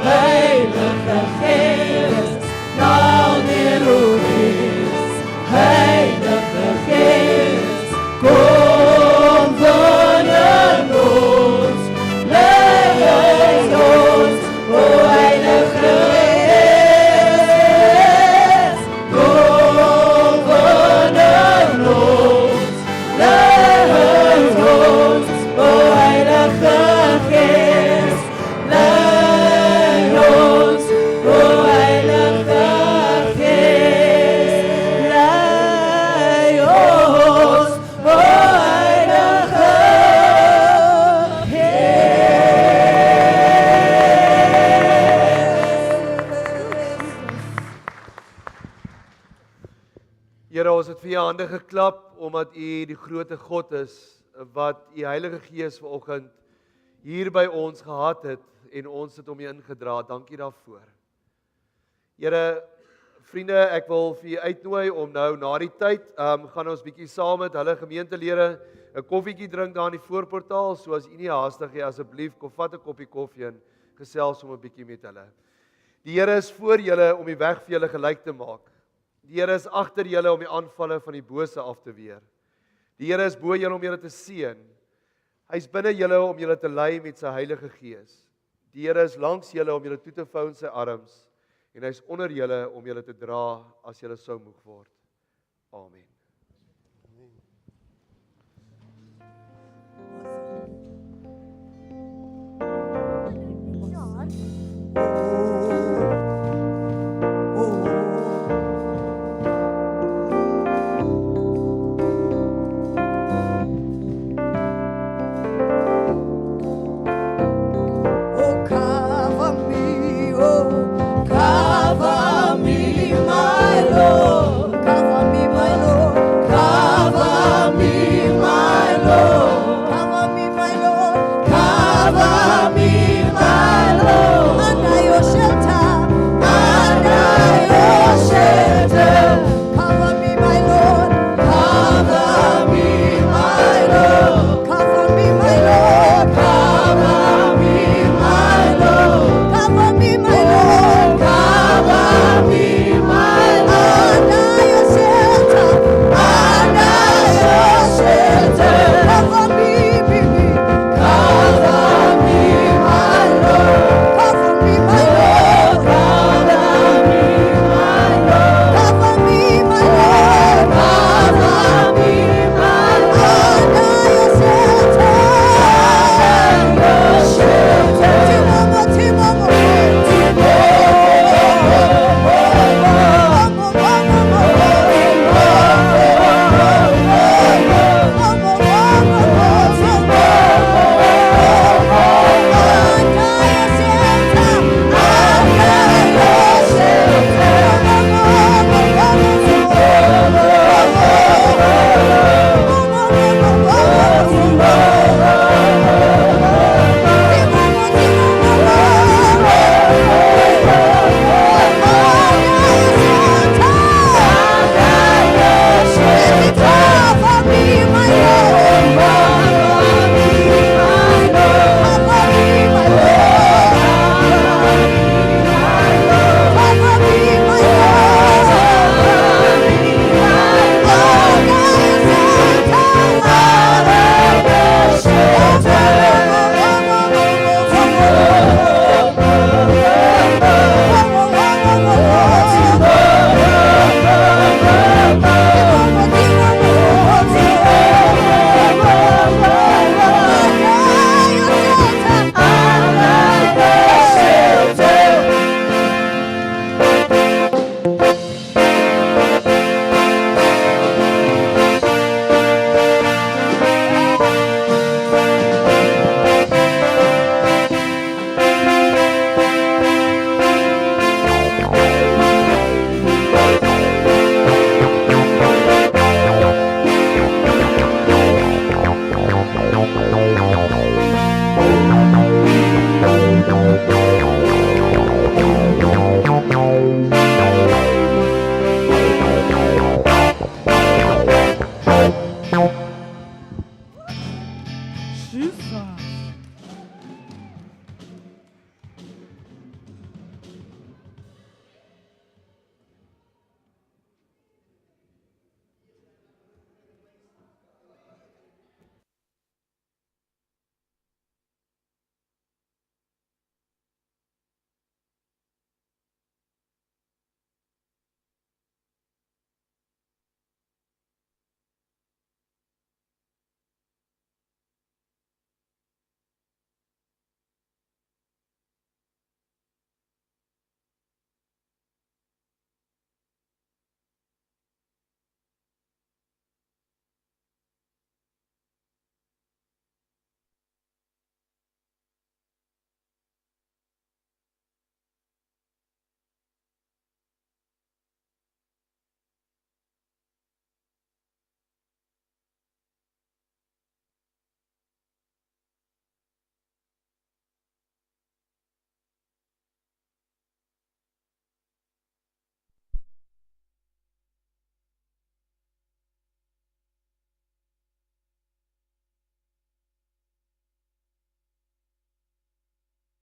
Heilige Gees, daal neer, o Gees, Heilige Gees, kom woon in ons, lei ons, o Heilige Gees, kom woon in ons, lei ons, o Heilige Gees, lei ons, o Heilige Gees, lei ons, o Heilige Here, ons het vir U hande geklap omdat U die groote God is wat U Heilige Gees vanoggend hier by ons gehad het en ons het hom hier ingedra. Dankie daarvoor. Here, vriende, ek wil vir U uitnooi om nou na die tyd gaan ons bietjie saam met hulle gemeentelede 'n koffietjie drink daar in die voorportaal. So as U nie haastig is, asseblief kom vat 'n koppie koffie en gesels om 'n bietjie met hulle. Die Here is voor julle om die weg vir julle gelyk te maak. Die Here is agter julle om die aanvalle van die bose af te weer. Die Here is bo julle om julle te seën. Hy's binne julle om julle te lei met sy Heilige Gees. Die Here is langs julle om julle toe te vou in sy arms en hy's onder julle om julle te dra as julle sou moeg word. Amen.